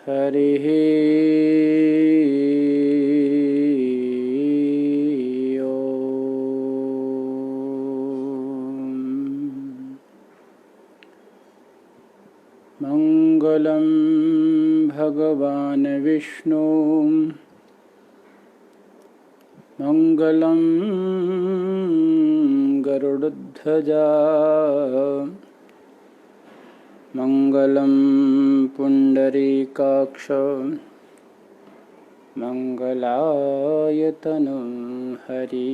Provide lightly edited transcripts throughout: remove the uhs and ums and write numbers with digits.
हरिः मङ्गलं भगवान् विष्णु मङ्गलं गरुडध्वजा मङ्गलं पुण्डरीकाक्ष मङ्गलायतनं हरि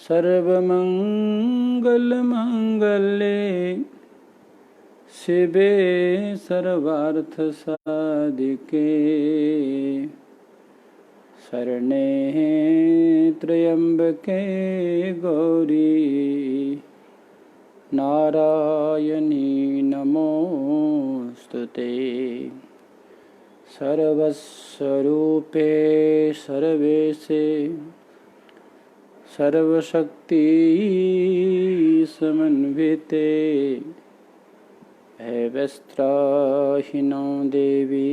सर्वमङ्गलमाङ्गल्ये शिवे सर्वार्थसाधिके शरणे त्र्यम्बके गौरी नारायणी नमोस्तुते सर्वस्वरूपे सर्वेशे सर्वशक्ति समन्विते भयवस्त्राहिनो देवी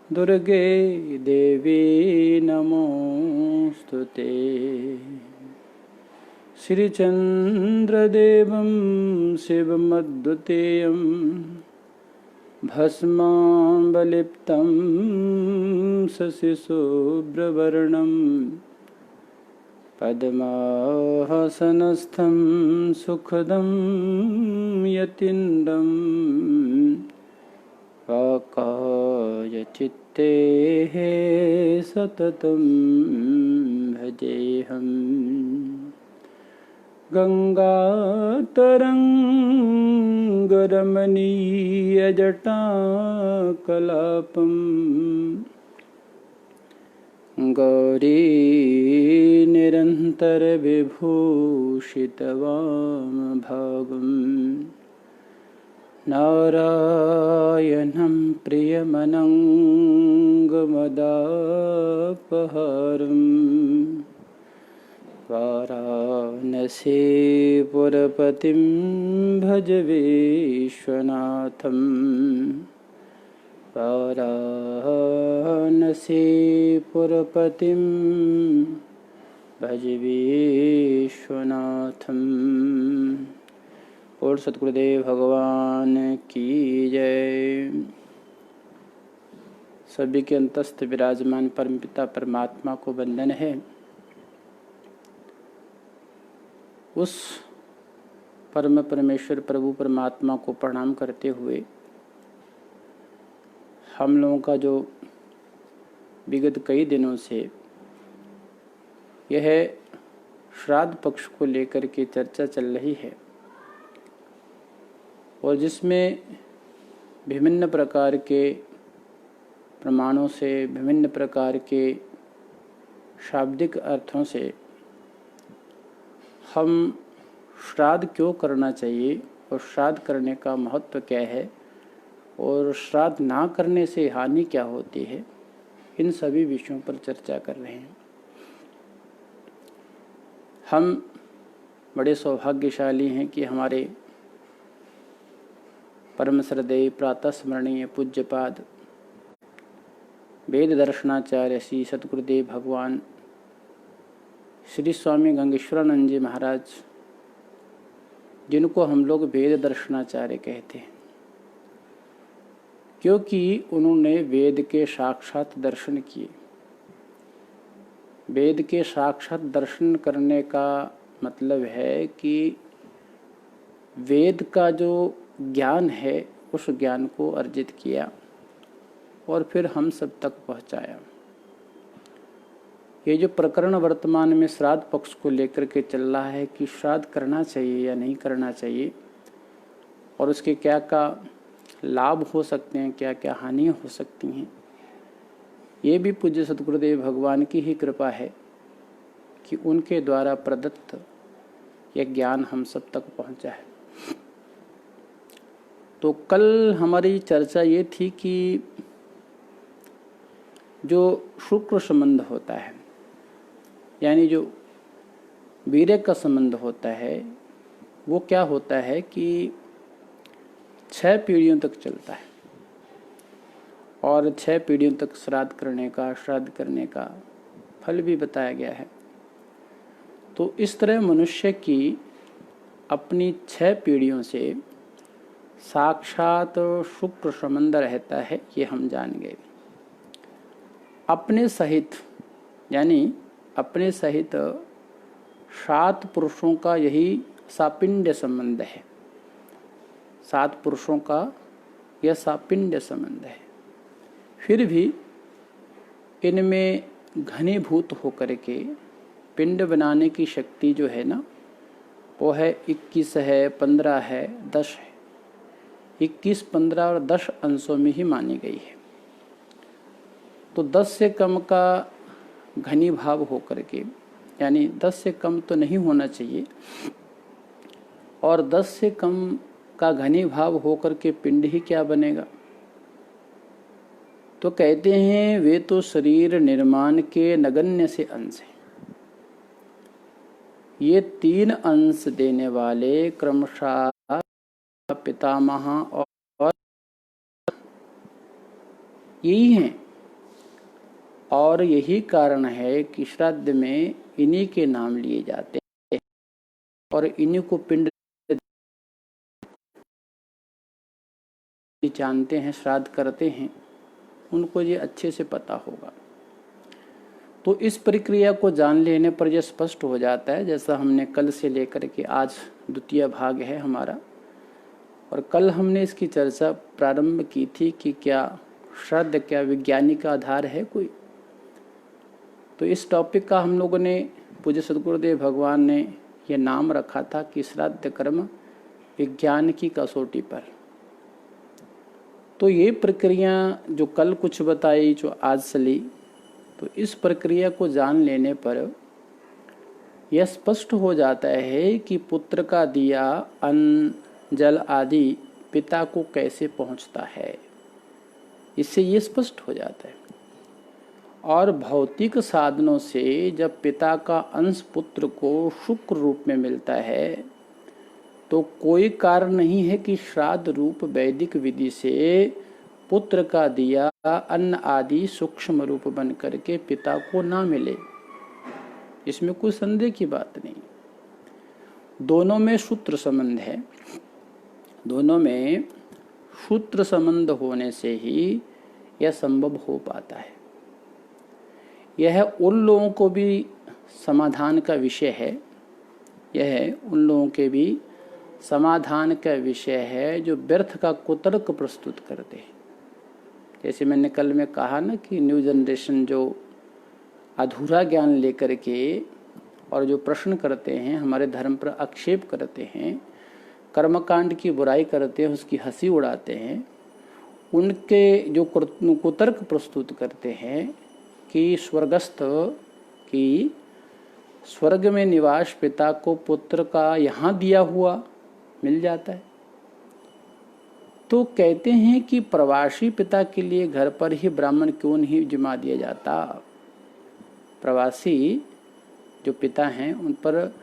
दुर्गे देवी नमोस्तुते श्रीचन्द्रदेवं शिवमद्वितीयं भस्माम्बलिप्तं शशिशुभ्रवर्णं पद्मासनस्थं सुखदं यतीन्द्रं वाकायचित्ते सततं भजेऽहम् गङ्गातरङ्गरमणीयजटाकलापं गौरी निरन्तरविभूषितवामभागं नारायणं प्रियमनङ्गमदापहारम् वाराणसीपुरपतिं भज विश्वनाथं वाराणसीपुरपतिं भज विश्वनाथं। और सतगुरुदेव भगवान की जय। सभी के अंतस्थ विराजमान परमपिता परमात्मा को वंदन है। उस परम परमेश्वर प्रभु परमात्मा को प्रणाम करते हुए हम लोगों का जो विगत कई दिनों से यह श्राद्ध पक्ष को लेकर के चर्चा चल रही है और जिसमें विभिन्न प्रकार के प्रमाणों से विभिन्न प्रकार के शाब्दिक अर्थों से हम श्राद्ध क्यों करना चाहिए और श्राद्ध करने का महत्व क्या है और श्राद्ध ना करने से हानि क्या होती है, इन सभी विषयों पर चर्चा कर रहे हैं। हम बड़े सौभाग्यशाली हैं कि हमारे परम श्रद्धेय प्रातः स्मरणीय पूज्यपाद वेद दर्शनाचार्य श्री सतगुरुदेव भगवान श्री स्वामी गंगेश्वरानंद जी महाराज, जिनको हम लोग वेद दर्शनाचार्य कहते हैं, क्योंकि उन्होंने वेद के साक्षात दर्शन किए। वेद के साक्षात दर्शन करने का मतलब है कि वेद का जो ज्ञान है उस ज्ञान को अर्जित किया और फिर हम सब तक पहुंचाया। ये जो प्रकरण वर्तमान में श्राद्ध पक्ष को लेकर के चल रहा है कि श्राद्ध करना चाहिए या नहीं करना चाहिए और उसके क्या क्या लाभ हो सकते हैं, क्या क्या हानियाँ हो सकती हैं, ये भी पूज्य सतगुरुदेव भगवान की ही कृपा है कि उनके द्वारा प्रदत्त यह ज्ञान हम सब तक पहुंचा है। तो कल हमारी चर्चा ये थी कि जो शुक्र संबंध होता है, यानी जो वीर्य का संबंध होता है, वो क्या होता है कि 6 पीढ़ियों तक चलता है और 6 पीढ़ियों तक श्राद्ध करने का फल भी बताया गया है। तो इस तरह मनुष्य की अपनी 6 पीढ़ियों से साक्षात शुक्र संबंध रहता है, ये हम जान गए। अपने सहित, यानी अपने सहित 7 पुरुषों का यही सापिंड संबंध है। 7 पुरुषों का यह सापिंड संबंध है। फिर भी इनमें घनीभूत होकर के पिंड बनाने की शक्ति जो है ना, वो है 21 है, 15 है, 10 है। 21, 15 और 10 अंशों में ही मानी गई है। तो 10 से कम का घनीभाव होकर के, यानी 10 से कम तो नहीं होना चाहिए, और 10 से कम का घनीभाव होकर के पिंड ही क्या बनेगा। तो कहते हैं वे तो शरीर निर्माण के नगण्य से अंश हैं। ये 3 अंश देने वाले क्रमशः पितामह और यही हैं, और यही कारण है कि श्राद्ध में इन्हीं के नाम लिए जाते हैं और इन्हीं को पिंड जानते हैं, श्राद्ध करते हैं, उनको ये अच्छे से पता होगा। तो इस प्रक्रिया को जान लेने पर यह स्पष्ट हो जाता है, जैसा हमने कल से लेकर के आज द्वितीय भाग है हमारा, और कल हमने इसकी चर्चा प्रारंभ की थी कि क्या श्राद्ध क्या वैज्ञानिक आधार है कोई। तो इस टॉपिक का हम लोगों ने, पूज्य सद्गुरुदेव भगवान ने यह नाम रखा था कि श्राद्ध कर्म विज्ञान की कसौटी पर। तो ये प्रक्रिया जो कल कुछ बताई, जो आज चली, तो इस प्रक्रिया को जान लेने पर यह स्पष्ट हो जाता है कि पुत्र का दिया अन्न, जल आदि पिता को कैसे पहुंचता है। इससे ये स्पष्ट हो जाता है। और भौतिक साधनों से जब पिता का अंश पुत्र को शुक्र रूप में मिलता है, तो कोई कारण नहीं है कि श्राद्ध रूप वैदिक विधि से पुत्र का दिया अन्न आदि सूक्ष्म रूप बन करके पिता को ना मिले। इसमें कोई संदेह की बात नहीं। दोनों में सूत्र संबंध है। दोनों में सूत्र संबंध होने से ही यह संभव हो पाता है। यह उन लोगों को भी समाधान का विषय है, यह उन लोगों के भी समाधान का विषय है जो व्यर्थ का कुतर्क प्रस्तुत करते हैं। जैसे मैंने कल में कहा ना कि न्यू जनरेशन जो अधूरा ज्ञान लेकर के और जो प्रश्न करते हैं, हमारे धर्म पर आक्षेप करते हैं, कर्मकांड की बुराई करते हैं, उसकी हंसी उड़ाते हैं, उनके जो कुतर्क प्रस्तुत करते हैं कि स्वर्गस्थ की स्वर्ग में निवास पिता को पुत्र का यहाँ दिया हुआ मिल जाता है। तो कहते हैं कि प्रवासी पिता के लिए घर पर ही ब्राह्मण क्यों नहीं जिम्मा दिया जाता। प्रवासी जो पिता हैं उन पर,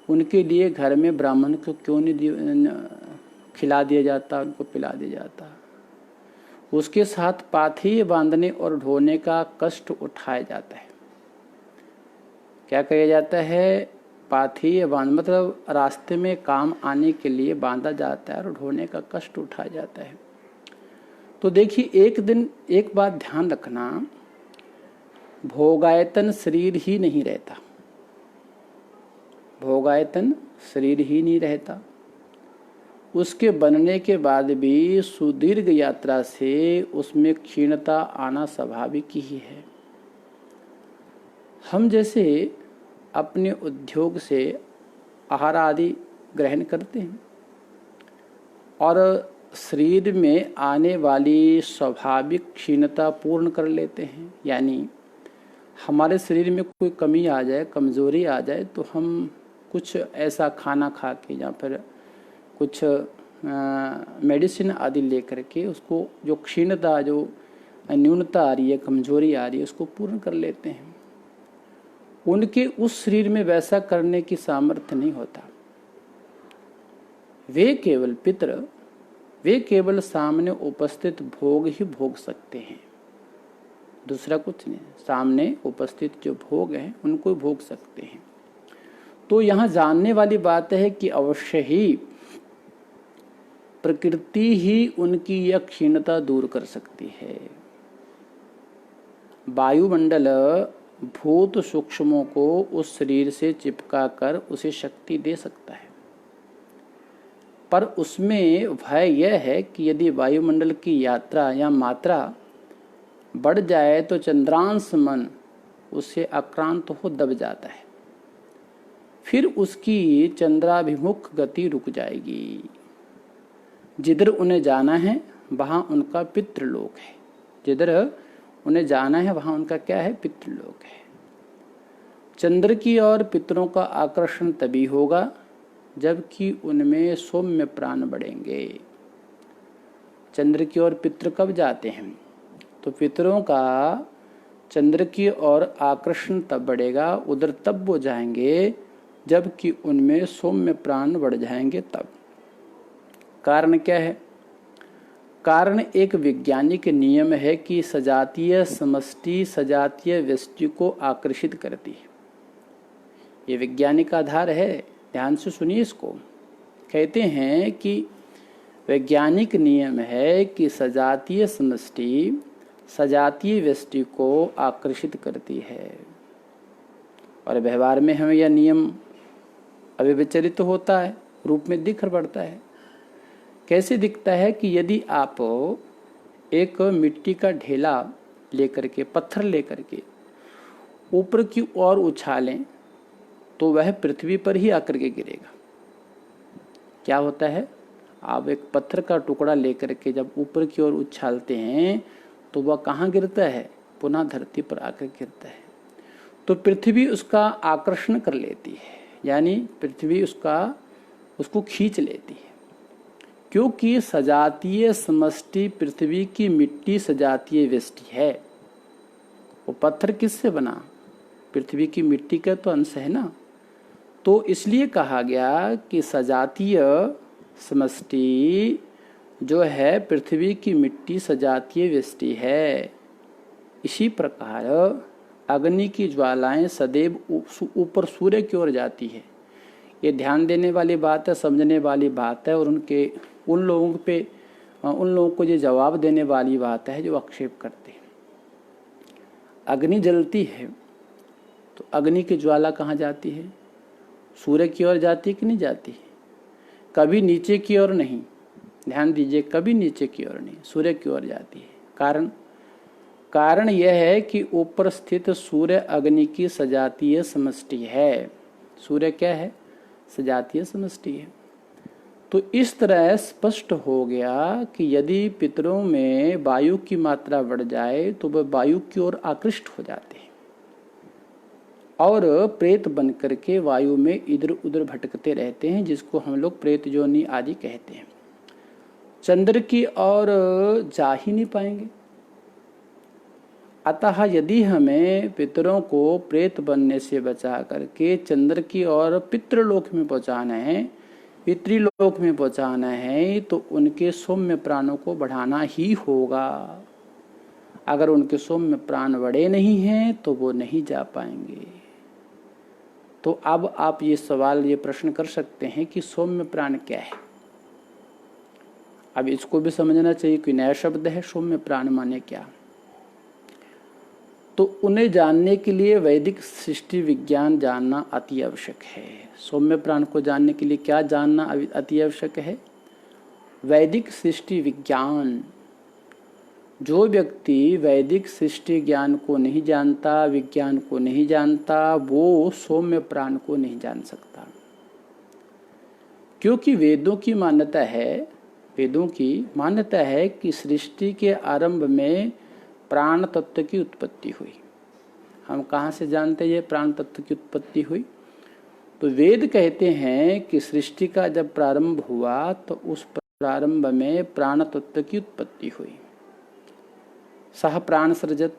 उनके लिए घर में ब्राह्मण को क्यों नहीं खिला दिया जाता, उनको पिला दिया जाता। उसके साथ पाथी बांधने और ढोने का कष्ट उठाया जाता है। क्या किया जाता है? पाथी बांध मतलब रास्ते में काम आने के लिए बांधा जाता है और ढोने का कष्ट उठाया जाता है। तो देखिए, एक बात ध्यान रखना, भोगायतन शरीर ही नहीं रहता, भोगायतन शरीर ही नहीं रहता। उसके बनने के बाद भी सुदीर्घ यात्रा से उसमें क्षीणता आना स्वाभाविक ही है। हम जैसे अपने उद्योग से आहार आदि ग्रहण करते हैं और शरीर में आने वाली स्वाभाविक क्षीणता पूर्ण कर लेते हैं, यानी हमारे शरीर में कोई कमी आ जाए, कमज़ोरी आ जाए, तो हम कुछ ऐसा खाना खा के या फिर कुछ मेडिसिन आदि लेकर के उसको जो क्षीणता, जो न्यूनता आ रही है, कमजोरी आ रही है, उसको पूर्ण कर लेते हैं। उनके उस शरीर में वैसा करने की सामर्थ्य नहीं होता। वे केवल पितृ, वे केवल सामने उपस्थित भोग ही भोग सकते हैं, दूसरा कुछ नहीं। सामने उपस्थित जो भोग हैं उनको भोग सकते हैं। तो यहाँ जानने वाली बात है कि अवश्य ही प्रकृति ही उनकी यह क्षीणता दूर कर सकती है। वायुमंडल भूत सूक्ष्मों को उस शरीर से चिपका कर उसे शक्ति दे सकता है, पर उसमें भय यह है कि यदि वायुमंडल की यात्रा या मात्रा बढ़ जाए तो चंद्रांश मन उससे आक्रांत हो दब जाता है, फिर उसकी चंद्राभिमुख गति रुक जाएगी। जिधर उन्हें जाना है वहाँ उनका पितृलोक है, जिधर उन्हें जाना है वहाँ उनका क्या है, पितृलोक है। चंद्र की ओर पितरों का आकर्षण तभी होगा जबकि उनमें सौम्य प्राण बढ़ेंगे। चंद्र की ओर पितृ कब जाते हैं? तो पितरों का चंद्र की ओर आकर्षण तब बढ़ेगा, उधर तब वो जाएंगे जबकि उनमें सौम्य प्राण बढ़ जाएंगे तब। कारण क्या है? कारण एक वैज्ञानिक नियम है कि सजातीय समष्टि सजातीय व्यष्टि को आकर्षित करती है। ये वैज्ञानिक आधार है, ध्यान से सुनिए इसको। कहते हैं कि वैज्ञानिक नियम है कि सजातीय समष्टि सजातीय व्यष्टि को आकर्षित करती है, और व्यवहार में हमें यह नियम अविचलित होता है, रूप में दिख पड़ता है। कैसे दिखता है कि यदि आप एक मिट्टी का ढेला लेकर के, पत्थर लेकर के ऊपर की ओर उछालें तो वह पृथ्वी पर ही आकर के गिरेगा। क्या होता है, आप एक पत्थर का टुकड़ा लेकर के जब ऊपर की ओर उछालते हैं तो वह कहाँ गिरता है? पुनः धरती पर आकर गिरता है। तो पृथ्वी उसका आकर्षण कर लेती है, यानी पृथ्वी उसको खींच लेती है, क्योंकि सजातीय समष्टि पृथ्वी की मिट्टी सजातीय व्यष्टि है। वो पत्थर किससे बना? पृथ्वी की मिट्टी का तो अंश है ना। तो इसलिए कहा गया कि सजातीय समष्टि जो है पृथ्वी की मिट्टी सजातीय व्यष्टि है। इसी प्रकार अग्नि की ज्वालाएं सदैव ऊपर सूर्य की ओर जाती है। ये ध्यान देने वाली बात है, समझने वाली बात है, और उन लोगों को ये जवाब देने वाली बात है जो आक्षेप करते हैं। अग्नि जलती है तो अग्नि की ज्वाला कहाँ जाती है? सूर्य की ओर जाती है कि नहीं जाती है? कभी नीचे की ओर नहीं, ध्यान दीजिए, कभी नीचे की ओर नहीं, सूर्य की ओर जाती है। कारण यह है कि ऊपर स्थित सूर्य अग्नि की सजातीय समष्टि है। सूर्य क्या है? सजातीय समष्टि है। तो इस तरह स्पष्ट हो गया कि यदि पितरों में वायु की मात्रा बढ़ जाए तो वह वायु की ओर आकृष्ट हो जाते हैं और प्रेत बन करके वायु में इधर उधर भटकते रहते हैं, जिसको हम लोग प्रेत योनि आदि कहते हैं। चंद्र की ओर जा ही नहीं पाएंगे। अतः यदि हमें पितरों को प्रेत बनने से बचा करके चंद्र की ओर पितृलोक में पहुंचाना है, पितृलोक में पहुंचाना है, तो उनके सौम्य प्राणों को बढ़ाना ही होगा। अगर उनके सौम्य प्राण बढ़े नहीं हैं तो वो नहीं जा पाएंगे। तो अब आप ये प्रश्न कर सकते हैं कि सौम्य प्राण क्या है। अब इसको भी समझना चाहिए कि नया शब्द है, सौम्य प्राण माने क्या। तो उन्हें जानने के लिए वैदिक सृष्टि विज्ञान जानना अति आवश्यक है। सौम्य प्राण को जानने के लिए क्या जानना अति आवश्यक है? वैदिक सृष्टि विज्ञान। जो व्यक्ति वैदिक सृष्टि ज्ञान को नहीं जानता, विज्ञान को नहीं जानता, वो सौम्य प्राण को नहीं जान सकता। क्योंकि वेदों की मान्यता है कि सृष्टि के आरंभ में प्राण तत्व की उत्पत्ति हुई। हम कहाँ से जानते हैं प्राण तत्व की उत्पत्ति हुई? तो वेद कहते हैं कि सृष्टि का जब प्रारंभ हुआ तो उस प्रारंभ में प्राण तत्व की उत्पत्ति हुई। सह प्राण सृजत,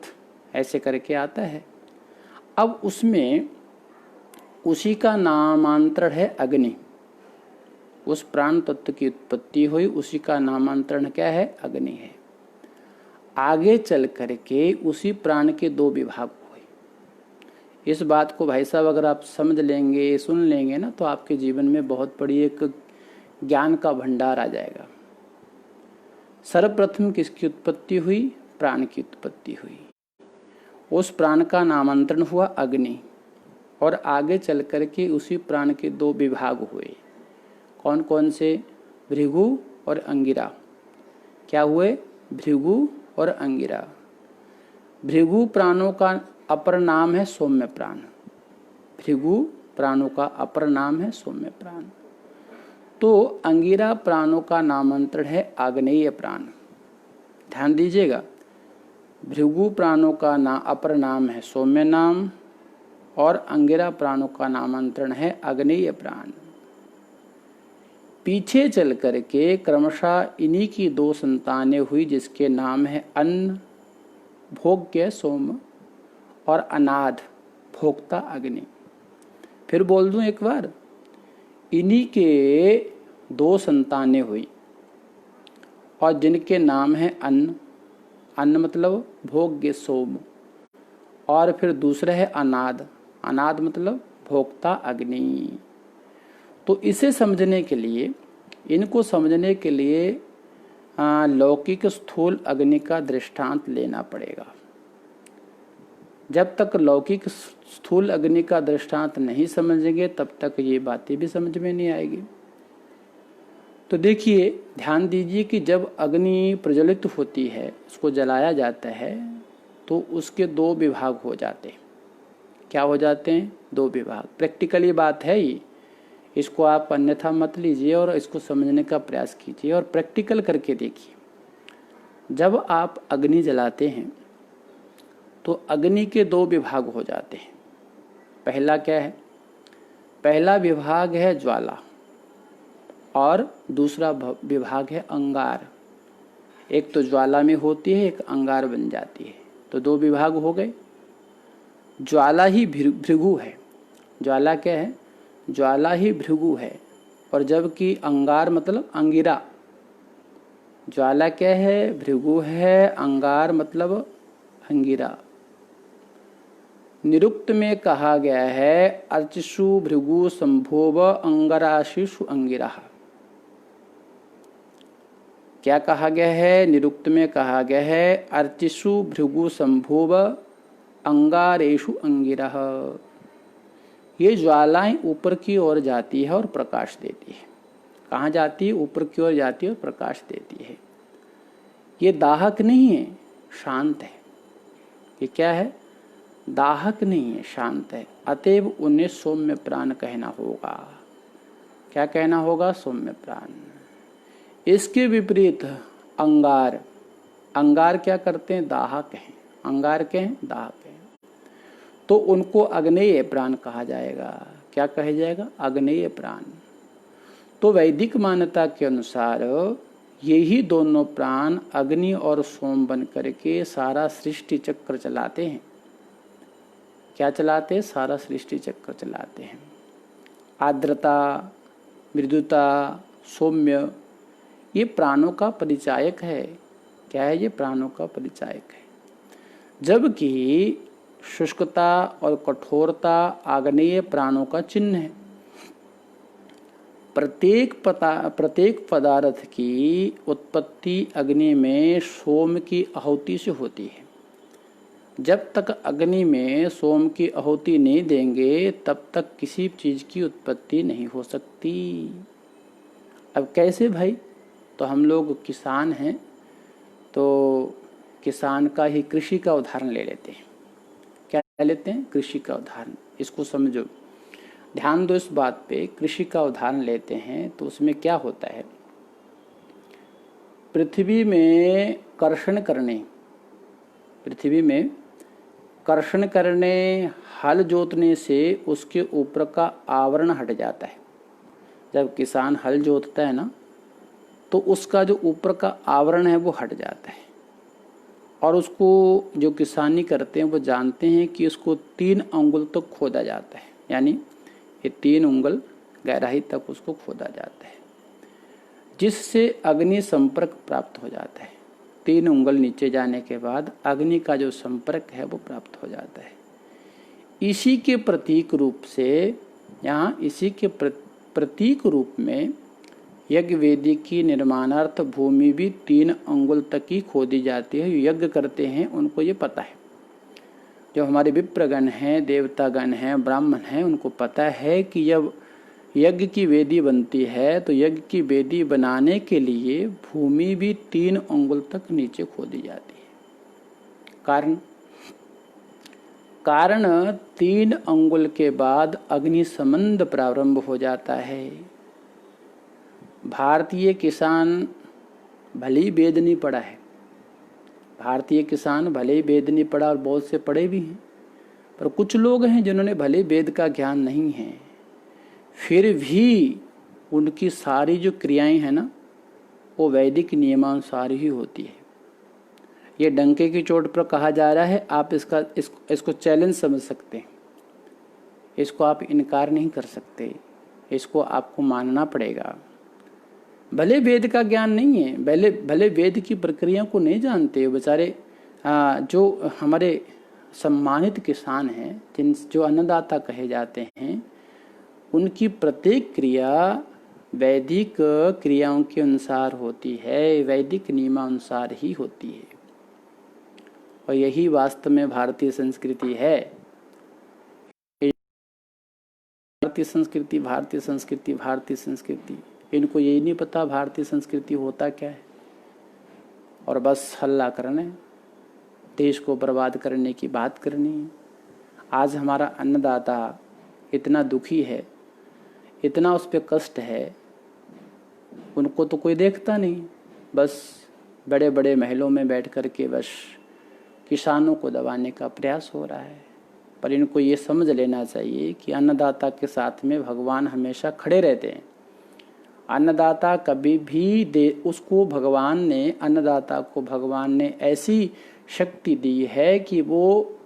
ऐसे करके आता है। अब उसमें उसी का नामांतरण है अग्नि। उस प्राण तत्व की उत्पत्ति हुई, उसी का नामांतरण क्या है? अग्नि है। आगे चल करके उसी प्राण के दो विभाग हुए। इस बात को भाई साहब अगर आप समझ लेंगे, सुन लेंगे ना, तो आपके जीवन में बहुत बड़ी एक ज्ञान का भंडार आ जाएगा। सर्वप्रथम किसकी उत्पत्ति हुई? प्राण की उत्पत्ति हुई। उस प्राण का नामांतरण हुआ अग्नि, और आगे चल करके उसी प्राण के दो विभाग हुए। कौन कौन से? भृगु और अंगिरा। क्या हुए? भृगु और अंगिरा। भृगु प्राणों का अपर नाम है सौम्य प्राण। भृगु प्राणों का अपर नाम है सौम्य प्राण। तो अंगिरा प्राणों का नामांतरण है आग्नेय प्राण। ध्यान दीजिएगा, भृगु प्राणों का अपर नाम है सौम्य नाम, और अंगिरा प्राणों का नामांतरण है आग्नेय प्राण। पीछे चल करके क्रमशः इन्हीं की दो संतानें हुई, जिसके नाम है अन्न भोग्य सोम और अनाद भोक्ता अग्नि। फिर बोल दूं एक बार, इन्हीं के दो संतानें हुई और जिनके नाम है अन्न। अन्न मतलब भोग्य सोम, और फिर दूसरा है अनाद। अनाद मतलब भोक्ता अग्नि। तो इसे समझने के लिए, इनको समझने के लिए लौकिक स्थूल अग्नि का दृष्टांत लेना पड़ेगा। जब तक लौकिक स्थूल अग्नि का दृष्टांत नहीं समझेंगे तब तक ये बातें भी समझ में नहीं आएगी। तो देखिए, ध्यान दीजिए कि जब अग्नि प्रज्वलित होती है, उसको जलाया जाता है, तो उसके दो विभाग हो जाते हैं। क्या हो जाते हैं? दो विभाग। प्रैक्टिकली बात है ये, इसको आप अन्यथा मत लीजिए और इसको समझने का प्रयास कीजिए और प्रैक्टिकल करके देखिए। जब आप अग्नि जलाते हैं तो अग्नि के दो विभाग हो जाते हैं। पहला क्या है? पहला विभाग है ज्वाला, और दूसरा विभाग है अंगार। एक तो ज्वाला में होती है, एक अंगार बन जाती है। तो दो विभाग हो गए। ज्वाला ही भृगु है। ज्वाला क्या है? ज्वाला ही भृगु है, और जबकि अंगार मतलब अंगिरा। ज्वाला क्या है? भृगु है। अंगार मतलब अंगिरा। निरुक्त में कहा गया है अर्चिषु भृगु संभोव अंगराशिषु अंगिरा। क्या कहा गया है? निरुक्त में कहा गया है अर्चिषु भृगु संभोव अंगारेषु अंगिरा। ये ज्वालाएं ऊपर की ओर जाती है और प्रकाश देती है। कहाँ जाती है? ऊपर की ओर जाती है और प्रकाश देती है। ये दाहक नहीं है, शांत है। ये क्या है? दाहक नहीं है, शांत है। अतएव उन्हें सौम्य प्राण कहना होगा। क्या कहना होगा? सौम्य प्राण। इसके विपरीत अंगार। अंगार क्या करते हैं? दाहक हैं। अंगार के हैं? दाहक हैं। तो उनको अग्नेय प्राण कहा जाएगा। क्या कहा जाएगा? अग्नेय प्राण। तो वैदिक मान्यता के अनुसार यही दोनों प्राण अग्नि और सोम बन करके सारा सृष्टि चक्र चलाते हैं। क्या चलाते हैं? सारा सृष्टि चक्र चलाते हैं। आर्द्रता, मृदुता, सौम्य, ये प्राणों का परिचायक है। क्या है? ये प्राणों का परिचायक है। जबकि शुष्कता और कठोरता आग्नेय प्राणों का चिन्ह है। प्रत्येक पदार्थ की उत्पत्ति अग्नि में सोम की आहुति से होती है। जब तक अग्नि में सोम की आहुति नहीं देंगे तब तक किसी चीज की उत्पत्ति नहीं हो सकती। अब कैसे भाई? तो हम लोग किसान हैं, तो किसान का ही कृषि का उदाहरण ले लेते हैं। क्या लेते हैं? कृषि का उदाहरण। इसको समझो, ध्यान दो इस बात पे। कृषि का उदाहरण लेते हैं तो उसमें क्या होता है? पृथ्वी में कर्षण करने, हल जोतने से उसके ऊपर का आवरण हट जाता है। जब किसान हल जोतता है ना, तो उसका जो ऊपर का आवरण है वो हट जाता है, और उसको जो किसानी करते हैं वो जानते हैं कि उसको 3 अंगुल तक खोदा जाता है, यानी ये 3 अंगुल गहराई तक उसको खोदा जाता है, जिससे अग्नि संपर्क प्राप्त हो जाता है। 3 अंगुल नीचे जाने के बाद अग्नि का जो संपर्क है वो प्राप्त हो जाता है। इसी के प्रतीक रूप से यहाँ इसी के प्रतीक रूप में यज्ञ वेदी की निर्माणार्थ भूमि भी 3 अंगुल तक ही खोदी जाती है। यज्ञ करते हैं उनको ये पता है, जो हमारे विप्रगण हैं, देवतागण हैं, ब्राह्मण हैं, उनको पता है कि जब यज्ञ की वेदी बनती है तो यज्ञ की वेदी बनाने के लिए भूमि भी 3 अंगुल तक नीचे खोदी जाती है। कारण 3 अंगुल के बाद अग्नि संबंध प्रारंभ हो जाता है। भारतीय किसान भले ही वेद नहीं पढ़ा है, भारतीय किसान भले ही वेद नहीं पढ़ा और बहुत से पढ़े भी हैं, पर कुछ लोग हैं जिन्होंने भले वेद का ज्ञान नहीं है, फिर भी उनकी सारी जो क्रियाएं हैं ना वो वैदिक नियमानुसार ही होती है। ये डंके की चोट पर कहा जा रहा है, आप इसको चैलेंज समझ सकते हैं, इसको आप इनकार नहीं कर सकते, इसको आपको मानना पड़ेगा। भले वेद का ज्ञान नहीं है, भले वेद की प्रक्रिया को नहीं जानते बेचारे, जो हमारे सम्मानित किसान हैं, जो अन्नदाता कहे जाते हैं, उनकी प्रत्येक क्रिया वैदिक क्रियाओं के अनुसार होती है, वैदिक नियमानुसार ही होती है। और यही वास्तव में भारतीय संस्कृति है। भारतीय संस्कृति, भारतीय संस्कृति, भारतीय संस्कृति, इनको यही नहीं पता भारतीय संस्कृति होता क्या है, और बस हल्ला करने, देश को बर्बाद करने की बात करनी। आज हमारा अन्नदाता इतना दुखी है, इतना उस पर कष्ट है, उनको तो कोई देखता नहीं, बस बड़े बड़े महलों में बैठ कर के बस किसानों को दबाने का प्रयास हो रहा है। पर इनको ये समझ लेना चाहिए कि अन्नदाता के साथ में भगवान हमेशा खड़े रहते हैं। अन्नदाता कभी भी उसको भगवान ने, अन्नदाता को भगवान ने ऐसी शक्ति दी है कि वो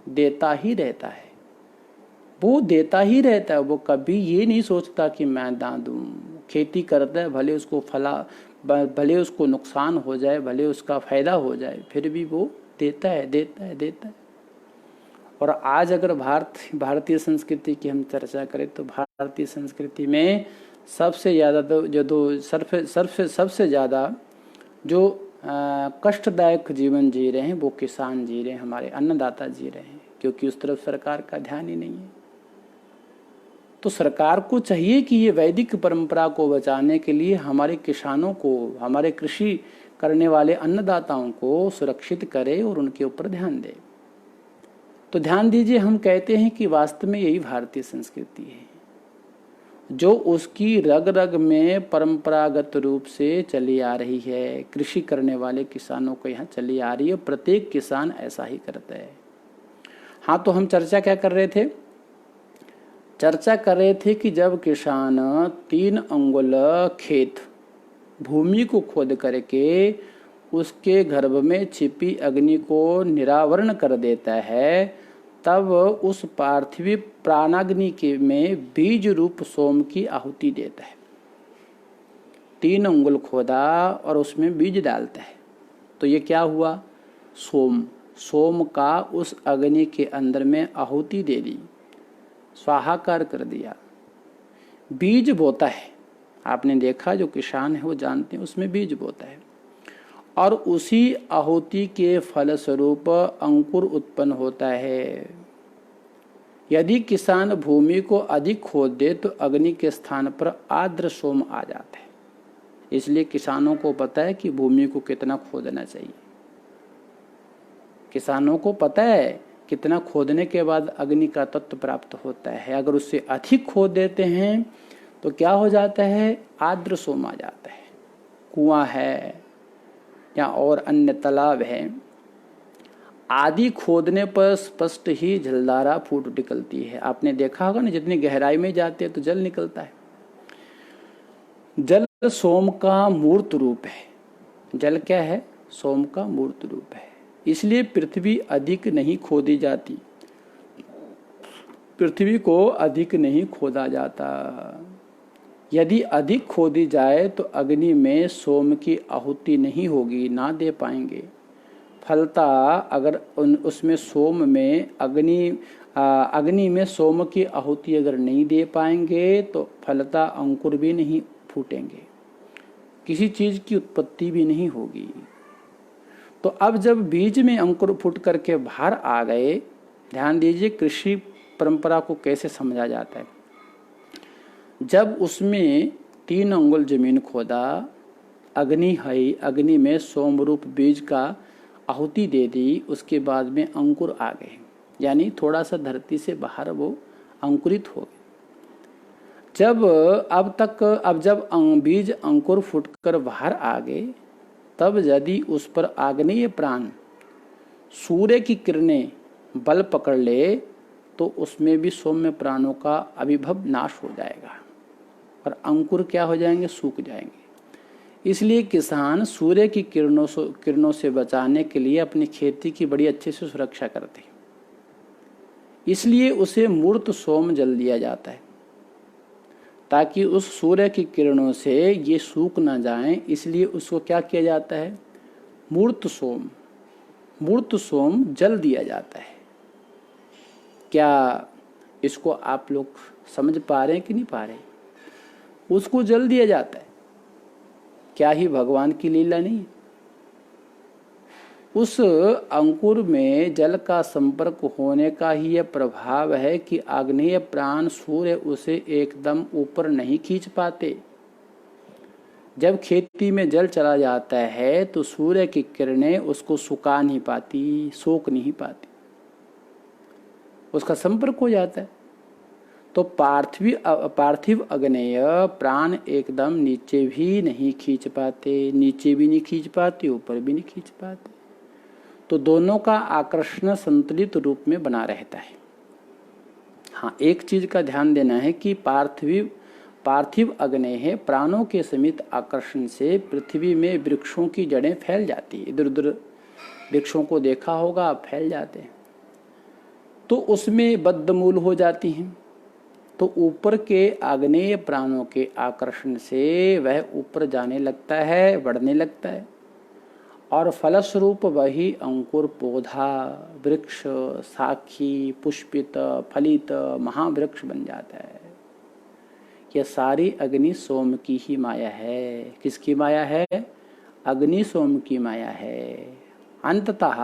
देता ही रहता है, वो देता ही रहता है। वो कभी ये नहीं सोचता कि मैं दान दूं। खेती करता है, भले उसको नुकसान हो जाए, भले उसका फायदा हो जाए, फिर भी वो देता है, देता है, देता है। और आज अगर भारतीय संस्कृति की हम चर्चा करें तो भारतीय संस्कृति में सबसे ज़्यादा जो कष्टदायक जीवन जी रहे हैं वो किसान जी रहे हैं, हमारे अन्नदाता जी रहे हैं, क्योंकि उस तरफ सरकार का ध्यान ही नहीं है। तो सरकार को चाहिए कि ये वैदिक परंपरा को बचाने के लिए हमारे किसानों को, हमारे कृषि करने वाले अन्नदाताओं को सुरक्षित करे और उनके ऊपर ध्यान दे। तो ध्यान दीजिए, हम कहते हैं कि वास्तव में यही भारतीय संस्कृति है, जो उसकी रग रग में परंपरागत रूप से चली आ रही है, कृषि करने वाले किसानों को यहाँ चली आ रही है। प्रत्येक किसान ऐसा ही करता है। हाँ, तो हम चर्चा क्या कर रहे थे? चर्चा कर रहे थे कि जब किसान 3 अंगुल खेत भूमि को खोद करके उसके गर्भ में छिपी अग्नि को निरावरण कर देता है, तब उस पार्थिव प्राणाग्नि के में बीज रूप सोम की आहुति देता है। 3 अंगुल खोदा और उसमें बीज डालता है, तो ये क्या हुआ? सोम का उस अग्नि के अंदर में आहुति दे दी, स्वाहाकार कर दिया। बीज बोता है, आपने देखा, जो किसान है वो जानते हैं, उसमें बीज बोता है, और उसी आहुति के फलस्वरूप अंकुर उत्पन्न होता है। यदि किसान भूमि को अधिक खोद दे तो अग्नि के स्थान पर आर्द्र सोम आ जाता है। इसलिए किसानों को पता है कि भूमि को कितना खोदना चाहिए। किसानों को पता है कितना खोदने के बाद अग्नि का तत्व प्राप्त होता है। अगर उससे अधिक खोद देते हैं तो क्या हो जाता है? आर्द्र सोम आ जाता है। कुआं है या और अन्य तालाब है आदि खोदने पर स्पष्ट ही जलधारा फूट निकलती है। आपने देखा होगा ना, जितनी गहराई में जाते हैं तो जल निकलता है। जल सोम का मूर्त रूप है। जल क्या है? सोम का मूर्त रूप है। इसलिए पृथ्वी अधिक नहीं खोदी जाती, पृथ्वी को अधिक नहीं खोदा जाता। यदि अधिक खोदी जाए तो अग्नि में सोम की आहुति नहीं होगी, ना दे पाएंगे। फलता अगर उसमें सोम में अग्नि में सोम की आहुति अगर नहीं दे पाएंगे तो फलता अंकुर भी नहीं फूटेंगे, किसी चीज की उत्पत्ति भी नहीं होगी। तो अब जब बीज में अंकुर फूट करके बाहर आ गए, ध्यान दीजिए कृषि परंपरा को कैसे समझा जाता है। जब उसमें 3 अंगुल जमीन खोदा, अग्नि है, अग्नि में सोम रूप बीज का आहुति दे दी, उसके बाद में अंकुर आ गए, यानी थोड़ा सा धरती से बाहर वो अंकुरित हो गए। अब जब बीज अंकुर फूटकर बाहर आ गए, तब यदि उस पर आग्नेय प्राण सूर्य की किरणें बल पकड़ ले तो उसमें भी सौम्य प्राणों का अभिभव नाश हो जाएगा और अंकुर क्या हो जाएंगे, सूख जाएंगे। इसलिए किसान सूर्य की किरणों से बचाने के लिए अपनी खेती की बड़ी अच्छे से सुरक्षा करते हैं। इसलिए उसे मूर्त सोम जल दिया जाता है ताकि उस सूर्य की किरणों से ये सूख ना जाएं। इसलिए उसको क्या किया जाता है, मूर्त सोम जल दिया जाता है। क्या इसको आप लोग समझ पा रहे हैं कि नहीं पा रहे? उसको जल दिया जाता है, क्या ही भगवान की लीला नहीं? उस अंकुर में जल का संपर्क होने का ही यह प्रभाव है कि आग्नेय प्राण सूर्य उसे एकदम ऊपर नहीं खींच पाते। जब खेती में जल चला जाता है तो सूर्य की किरणें उसको सुखा नहीं पाती, सोख नहीं पाती, उसका संपर्क हो जाता है। तो पार्थिव अग्नेय प्राण एकदम नीचे भी नहीं खींच पाते, नीचे भी नहीं खींच पाते, ऊपर भी नहीं खींच पाते। तो दोनों का आकर्षण संतुलित रूप में बना रहता है। हाँ, एक चीज का ध्यान देना है कि पार्थिव अग्नेय प्राणों के समित आकर्षण से पृथ्वी में वृक्षों की जड़ें फैल जाती है। इधर उधर वृक्षों को देखा होगा, फैल जाते हैं, तो उसमें बद्धमूल हो जाती हैं। तो ऊपर के आग्नेय प्राणों के आकर्षण से वह ऊपर जाने लगता है, बढ़ने लगता है, और फलस्वरूप वही अंकुर पौधा, वृक्ष, साखी, पुष्पित, फलित महावृक्ष बन जाता है। यह सारी अग्नि सोम की ही माया है। किसकी माया है? अग्नि सोम की माया है। अंततः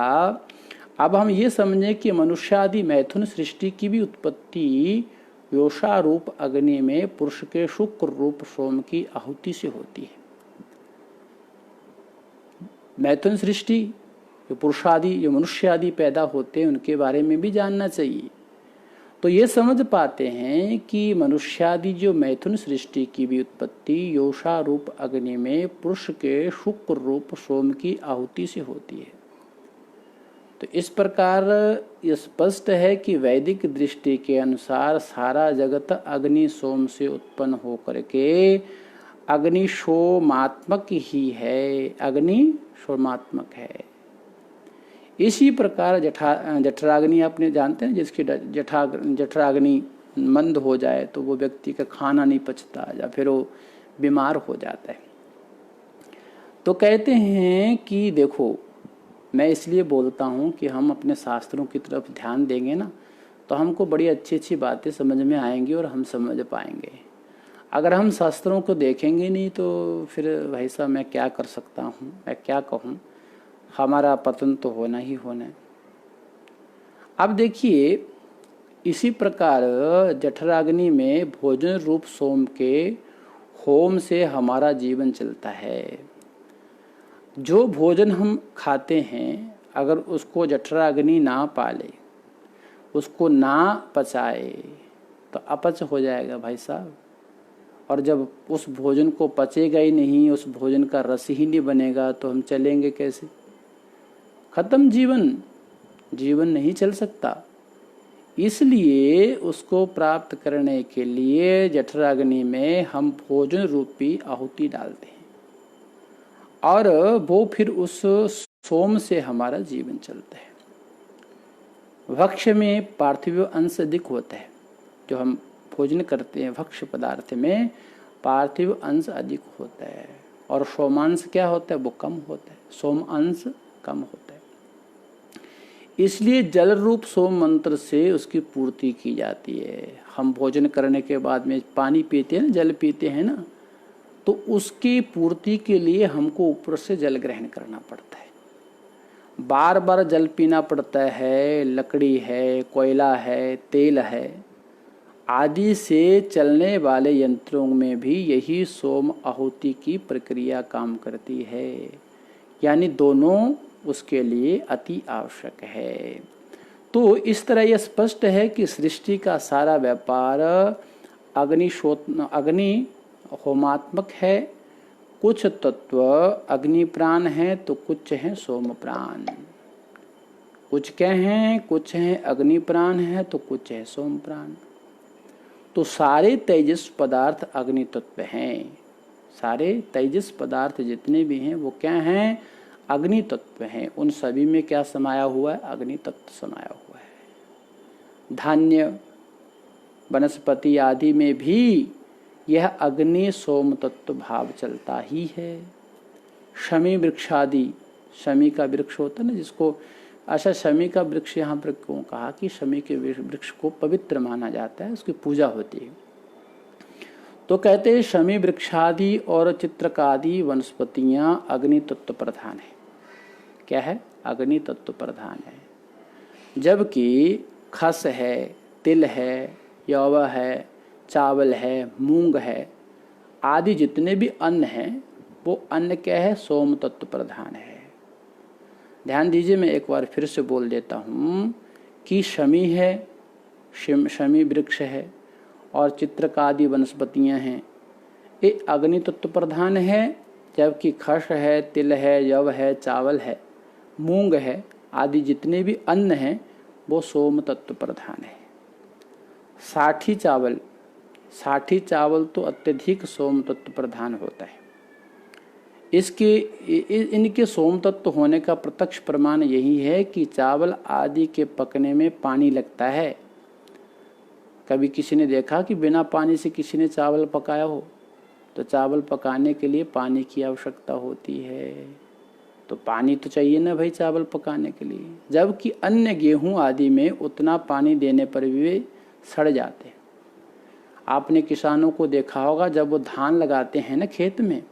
अब हम ये समझें कि मनुष्यादि मैथुन सृष्टि की भी उत्पत्ति योषा रूप अग्नि में पुरुष के शुक्र रूप सोम की आहुति से होती है। मैथुन सृष्टि, जो पुरुषादि, जो मनुष्यादि पैदा होते हैं, उनके बारे में भी जानना चाहिए। तो ये समझ पाते हैं कि मनुष्यादि जो मैथुन सृष्टि की भी उत्पत्ति योषा रूप अग्नि में पुरुष के शुक्र रूप सोम की आहुति से होती है। तो इस प्रकार ये स्पष्ट है कि वैदिक दृष्टि के अनुसार सारा जगत अग्नि सोम से उत्पन्न होकर के अग्नि सोमात्मक ही है, अग्नि सोमात्मक है। इसी प्रकार जठराग्नि आपने जानते हैं, जिसकी जठराग्नि मंद हो जाए तो वो व्यक्ति का खाना नहीं पचता या फिर वो बीमार हो जाता है। तो कहते हैं कि देखो, मैं इसलिए बोलता हूँ कि हम अपने शास्त्रों की तरफ ध्यान देंगे ना तो हमको बड़ी अच्छी अच्छी बातें समझ में आएंगी और हम समझ पाएंगे। अगर हम शास्त्रों को देखेंगे नहीं तो फिर भाई साहब मैं क्या कर सकता हूँ, मैं क्या कहूँ, हमारा पतन तो होना ही होना है। अब देखिए, इसी प्रकार जठराग्नि में भोजन रूप सोम के होम से हमारा जीवन चलता है। जो भोजन हम खाते हैं, अगर उसको जठराग्नि ना पाले, उसको ना पचाए तो अपच हो जाएगा भाई साहब। और जब उस भोजन को पचेगा ही नहीं, उस भोजन का रस ही नहीं बनेगा तो हम चलेंगे कैसे? खत्म जीवन, जीवन नहीं चल सकता। इसलिए उसको प्राप्त करने के लिए जठराग्नि में हम भोजन रूपी आहुति डालते हैं और वो फिर उस सोम से हमारा जीवन चलता है। भक्ष्य में पार्थिव अंश अधिक होता है, जो हम भोजन करते हैं भक्ष्य पदार्थ में पार्थिव अंश अधिक होता है, और सोमांश क्या होता है, वो कम होता है, सोम अंश कम होता है। इसलिए जल रूप सोम मंत्र से उसकी पूर्ति की जाती है। हम भोजन करने के बाद में पानी पीते हैं ना, जल पीते हैं ना, तो उसकी पूर्ति के लिए हमको ऊपर से जल ग्रहण करना पड़ता है। बार बार जल पीना पड़ता है। लकड़ी है, कोयला है, तेल है आदि से चलने वाले यंत्रों में भी यही सोम आहुति की प्रक्रिया काम करती है, यानी दोनों उसके लिए अति आवश्यक है। तो इस तरह यह स्पष्ट है कि सृष्टि का सारा व्यापार अग्नि होमात्मक है। कुछ तत्व अग्नि प्राण है तो कुछ हैं सोम प्राण। कुछ क्या हैं, कुछ हैं अग्नि प्राण है तो कुछ है सोम प्राण। तो सारे तेजस पदार्थ अग्नि तत्व हैं। सारे तेजस पदार्थ जितने भी हैं वो क्या हैं, अग्नि तत्व हैं। उन सभी में क्या समाया हुआ है, अग्नि तत्व समाया हुआ है। धान्य वनस्पति आदि में भी यह अग्नि सोम तत्व भाव चलता ही है। शमी वृक्ष आदि, शमी का वृक्ष होता है ना जिसको, अच्छा शमी का वृक्ष यहाँ पर क्यों कहा कि शमी के वृक्ष को पवित्र माना जाता है, उसकी पूजा होती है। तो कहते हैं शमी वृक्षादि और चित्रकादि वनस्पतियां अग्नि तत्व प्रधान है। क्या है, अग्नि तत्व प्रधान है। जबकि खस है, तिल है, यव है, चावल है, मूंग है आदि जितने भी अन्न हैं वो अन्न क्या है, सोम तत्व प्रधान है। ध्यान दीजिए, मैं एक बार फिर से बोल देता हूँ कि शमी है, शमी वृक्ष है और चित्रकादि वनस्पतियाँ हैं, ये अग्नि तत्व प्रधान है। जबकि खस है, तिल है, यव है, चावल है, मूंग है आदि जितने भी अन्न हैं वो सोम तत्व प्रधान है। साठी चावल तो अत्यधिक सोम तत्व प्रधान होता है। इनके सोम तत्व होने का प्रत्यक्ष प्रमाण यही है कि चावल आदि के पकने में पानी लगता है। कभी किसी ने देखा कि बिना पानी से किसी ने चावल पकाया हो? तो चावल पकाने के लिए पानी की आवश्यकता होती है, तो पानी तो चाहिए ना भाई चावल पकाने के लिए। जबकि अन्य गेहूं आदि में उतना पानी देने पर भी वे सड़ जाते हैं। आपने किसानों को देखा होगा, जब वो धान लगाते हैं ना खेत में,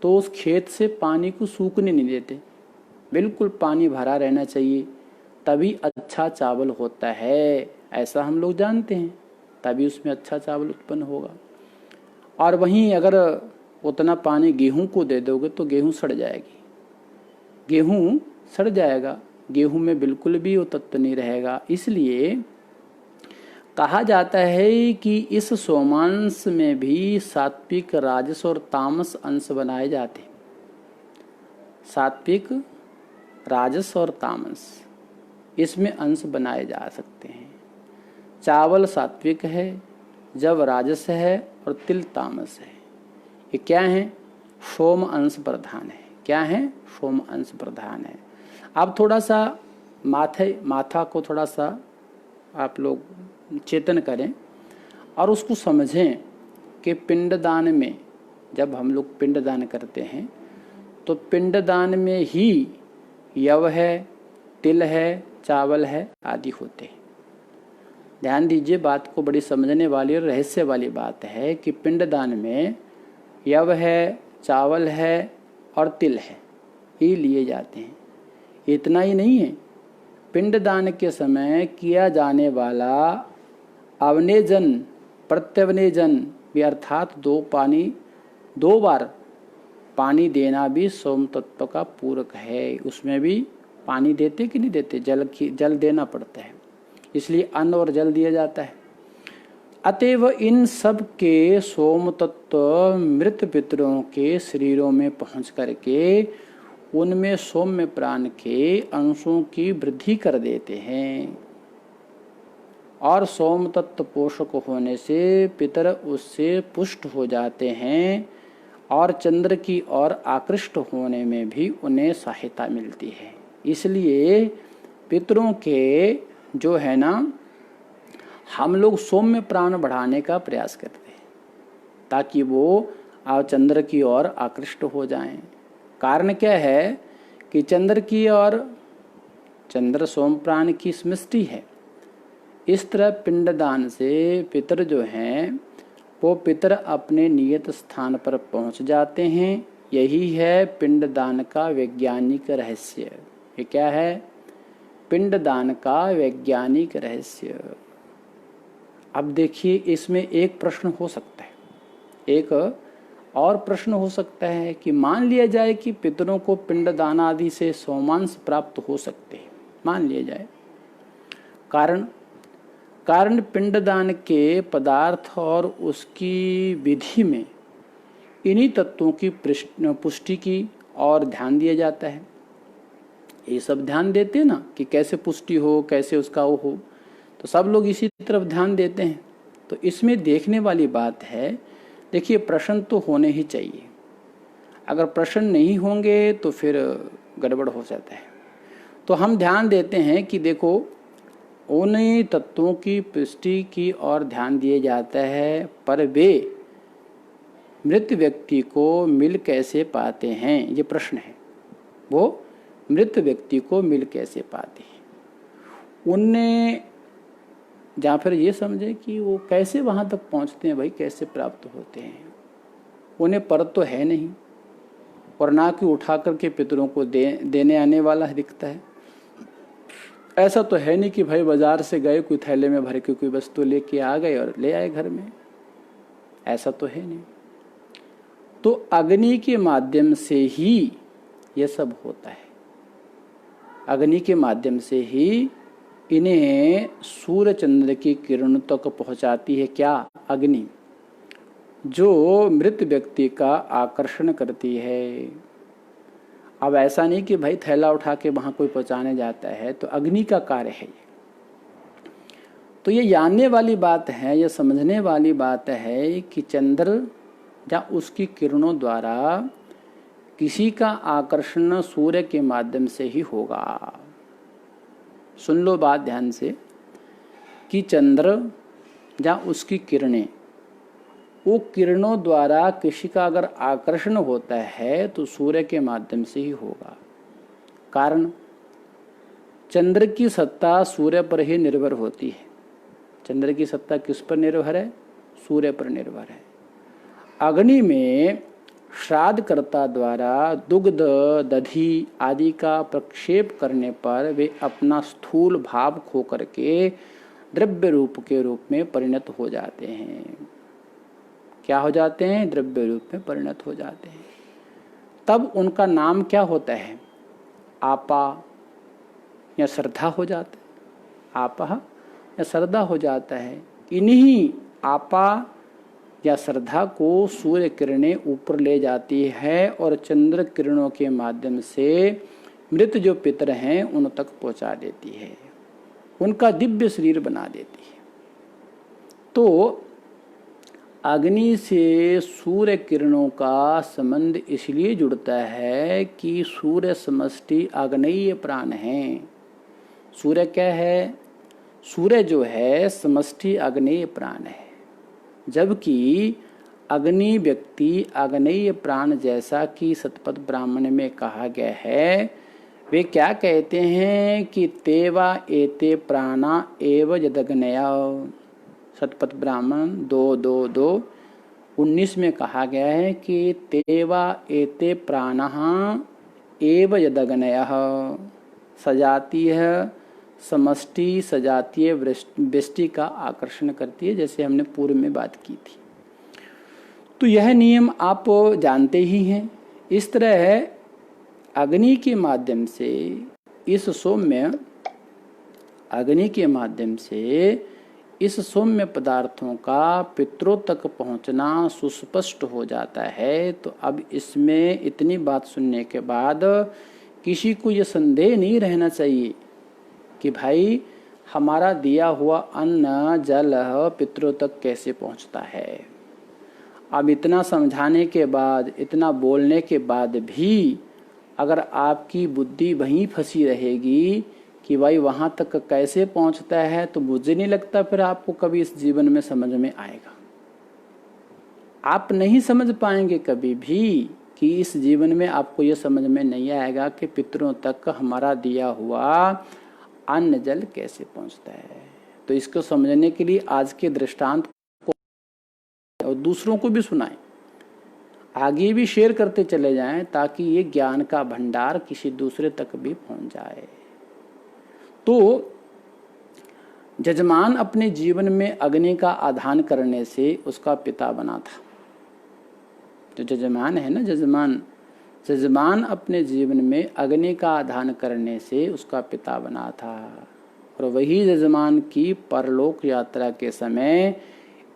तो उस खेत से पानी को सूखने नहीं देते, बिल्कुल पानी भरा रहना चाहिए, तभी अच्छा चावल होता है। ऐसा हम लोग जानते हैं, तभी उसमें अच्छा चावल उत्पन्न होगा। और वहीं अगर उतना पानी गेहूं को दे दोगे तो गेहूं सड़ जाएगी, गेहूं सड़ जाएगा, गेहूं में बिल्कुल भी वो तत्व नहीं रहेगा। इसलिए कहा जाता है कि इस सोमांश में भी सात्विक, राजस और तामस अंश बनाए जाते हैं। सात्विक, राजस और तामस इसमें अंश बनाए जा सकते हैं। चावल सात्विक है, जब राजस है और तिल तामस है। ये क्या है, सोम अंश प्रधान है। क्या है, सोम अंश प्रधान है। अब थोड़ा सा माथा को थोड़ा सा आप लोग चेतन करें और उसको समझें कि पिंडदान में, जब हम लोग पिंडदान करते हैं तो पिंडदान में ही यव है, तिल है, चावल है आदि होते हैं। ध्यान दीजिए, बात को बड़ी समझने वाली और रहस्य वाली बात है कि पिंडदान में यव है, चावल है और तिल है, ये लिए जाते हैं। इतना ही नहीं है, पिंडदान के समय किया जाने वाला अवनेजन, प्रत्यवनेजन भी अर्थात दो बार पानी देना भी सोम तत्व का पूरक है। उसमें भी पानी देते कि नहीं देते, जल देना पड़ता है, इसलिए अन्न और जल दिया जाता है। अतएव इन सब के सोम तत्व मृत पितरों के शरीरों में पहुंच करके उनमें सौम्य प्राण के अंशों की वृद्धि कर देते हैं, और सोम तत्व पोषक होने से पितर उससे पुष्ट हो जाते हैं और चंद्र की ओर आकृष्ट होने में भी उन्हें सहायता मिलती है। इसलिए पितरों के जो है ना, हम लोग सौम्य प्राण बढ़ाने का प्रयास करते हैं ताकि वो चंद्र की ओर आकृष्ट हो जाएं। कारण क्या है कि चंद्र की ओर, चंद्र सोम प्राण की समष्टि है। इस तरह पिंडदान से पितर जो हैं वो पितर अपने नियत स्थान पर पहुंच जाते हैं। यही है पिंडदान का वैज्ञानिक रहस्य। ये क्या है? पिंडदान का वैज्ञानिक रहस्य। अब देखिए, इसमें एक प्रश्न हो सकता है, एक और प्रश्न हो सकता है कि मान लिया जाए कि पितरों को पिंडदान आदि से सोमांश प्राप्त हो सकते हैं, मान लिया जाए। कारण पिंडदान के पदार्थ और उसकी विधि में इन्हीं तत्वों की पुष्टि की और ध्यान दिया जाता है। ये सब ध्यान देते हैं ना कि कैसे पुष्टि हो, कैसे उसका वो हो, तो सब लोग इसी तरफ ध्यान देते हैं। तो इसमें देखने वाली बात है, देखिए प्रश्न तो होने ही चाहिए। अगर प्रश्न नहीं होंगे तो फिर गड़बड़ हो जाता है। तो हम ध्यान देते हैं कि देखो उन्हीं तत्वों की पुष्टि की ओर ध्यान दिया जाता है, पर वे मृत व्यक्ति को मिल कैसे पाते हैं, ये प्रश्न है। वो मृत व्यक्ति को मिल कैसे पाते हैं, उनने या फिर ये समझे कि वो कैसे वहाँ तक पहुँचते हैं, भाई कैसे प्राप्त होते हैं। उन्हें पर तो है नहीं और ना कि उठा करके पितरों को देने आने वाला दिखता है। ऐसा तो है नहीं कि भाई बाजार से गए, कोई थैले में भर के कोई वस्तु लेके आ गए और ले आए घर में, ऐसा तो है नहीं। तो अग्नि के माध्यम से ही ये सब होता है। अग्नि के माध्यम से ही इन्हें सूर्य चंद्र की किरण तक पहुंचाती है। क्या? अग्नि, जो मृत व्यक्ति का आकर्षण करती है। अब ऐसा नहीं कि भाई थैला उठा के वहां कोई पहुंचाने जाता है, तो अग्नि का कार्य है। तो ये जानने वाली बात है, ये समझने वाली बात है कि चंद्र या उसकी किरणों द्वारा किसी का आकर्षण सूर्य के माध्यम से ही होगा। सुन लो बात ध्यान से कि चंद्र या उसकी किरणें, वो किरणों द्वारा किसी का अगर आकर्षण होता है तो सूर्य के माध्यम से ही होगा। कारण चंद्र की सत्ता सूर्य पर ही निर्भर होती है। चंद्र की सत्ता किस पर निर्भर है? सूर्य पर निर्भर है। अग्नि में श्राद्धकर्ता द्वारा दुग्ध, दधि आदि का प्रक्षेप करने पर वे अपना स्थूल भाव खो करके द्रव्य रूप के रूप में परिणत हो जाते हैं। क्या हो जाते हैं? द्रव्य रूप में परिणत हो जाते हैं। तब उनका नाम क्या होता है? आपा या श्रद्धा हो जाता है। आपा या श्रद्धा हो जाता है। इन्हीं आपा या श्रद्धा को सूर्य किरणें ऊपर ले जाती है और चंद्र किरणों के माध्यम से मृत जो पितर हैं उन तक पहुंचा देती है, उनका दिव्य शरीर बना देती है। तो अग्नि से सूर्य किरणों का संबंध इसलिए जुड़ता है कि सूर्य समष्टि आग्नेय प्राण है। सूर्य क्या है? सूर्य जो है समष्टि आग्नेय प्राण है, जबकि अग्नि व्यक्ति आग्नेय प्राण, जैसा कि शतपथ ब्राह्मण में कहा गया है। वे क्या कहते हैं कि तेवा एते प्राणा एव यदग्नया। शतपथ ब्राह्मण 2:2:2:19 में कहा गया है कि तेवा एते प्राणः एव यदग्नयः। सजातीय समष्टि सजातीय वृष्टि का आकर्षण करती है, जैसे हमने पूर्व में बात की थी। तो यह नियम आप जानते ही हैं। इस तरह है अग्नि के माध्यम से, इस सौम्य अग्नि के माध्यम से इस सौम्य पदार्थों का पितरों तक पहुंचना सुस्पष्ट हो जाता है। तो अब इसमें इतनी बात सुनने के बाद किसी को यह संदेह नहीं रहना चाहिए कि भाई हमारा दिया हुआ अन्न जल पितरों तक कैसे पहुंचता है। अब इतना समझाने के बाद, इतना बोलने के बाद भी अगर आपकी बुद्धि वहीं फंसी रहेगी कि भाई वहाँ तक कैसे पहुँचता है, तो मुझे नहीं लगता फिर आपको कभी इस जीवन में समझ में आएगा। आप नहीं समझ पाएंगे कभी भी कि इस जीवन में आपको ये समझ में नहीं आएगा कि पितरों तक हमारा दिया हुआ अन्न जल कैसे पहुँचता है। तो इसको समझने के लिए आज के दृष्टांत को और दूसरों को भी सुनाएं, आगे भी शेयर करते चले जाएं, ताकि ये ज्ञान का भंडार किसी दूसरे तक भी पहुंच जाए। तो जजमान अपने जीवन में अग्नि का आधान करने से उसका पिता बना था। जो जजमान है ना, जजमान अपने जीवन में अग्नि का आधान करने से उसका पिता बना था। और वही जजमान की परलोक यात्रा के समय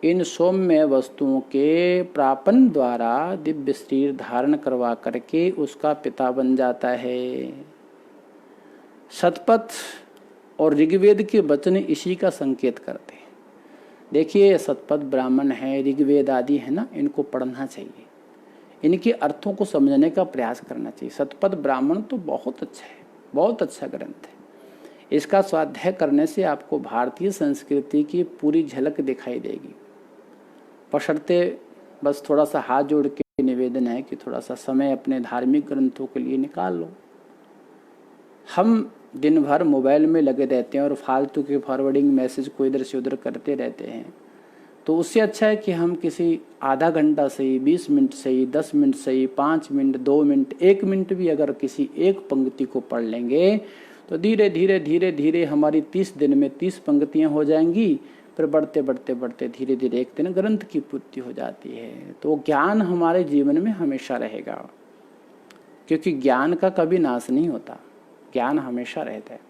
इन सौम्य वस्तुओं के प्रापन द्वारा दिव्य शरीर धारण करवा करके उसका पिता बन जाता है। शतपथ और ऋग्वेद के वचन इसी का संकेत करते हैं। देखिए, शतपथ ब्राह्मण है, ऋग्वेद आदि है ना, इनको पढ़ना चाहिए, इनके अर्थों को समझने का प्रयास करना चाहिए। शतपथ ब्राह्मण तो बहुत अच्छा है, बहुत अच्छा ग्रंथ है। इसका स्वाध्याय करने से आपको भारतीय संस्कृति की पूरी झलक दिखाई देगी। बशर्ते बस थोड़ा सा हाथ जोड़ के निवेदन है कि थोड़ा सा समय अपने धार्मिक ग्रंथों के लिए निकाल लो। हम दिन भर मोबाइल में लगे रहते हैं और फालतू के फॉरवर्डिंग मैसेज को इधर से उधर करते रहते हैं। तो उससे अच्छा है कि हम किसी आधा घंटा सही, 20 मिनट सही, 10 मिनट सही, 5 मिनट, 2 मिनट, 1 मिनट भी अगर किसी एक पंक्ति को पढ़ लेंगे तो धीरे धीरे धीरे धीरे हमारी 30 दिन में 30 पंक्तियां हो जाएंगी। फिर बढ़ते बढ़ते बढ़ते धीरे धीरे एक दिन ग्रंथ की पूर्ति हो जाती है। तो ज्ञान हमारे जीवन में हमेशा रहेगा, क्योंकि ज्ञान का कभी नाश नहीं होता, ज्ञान हमेशा रहता है।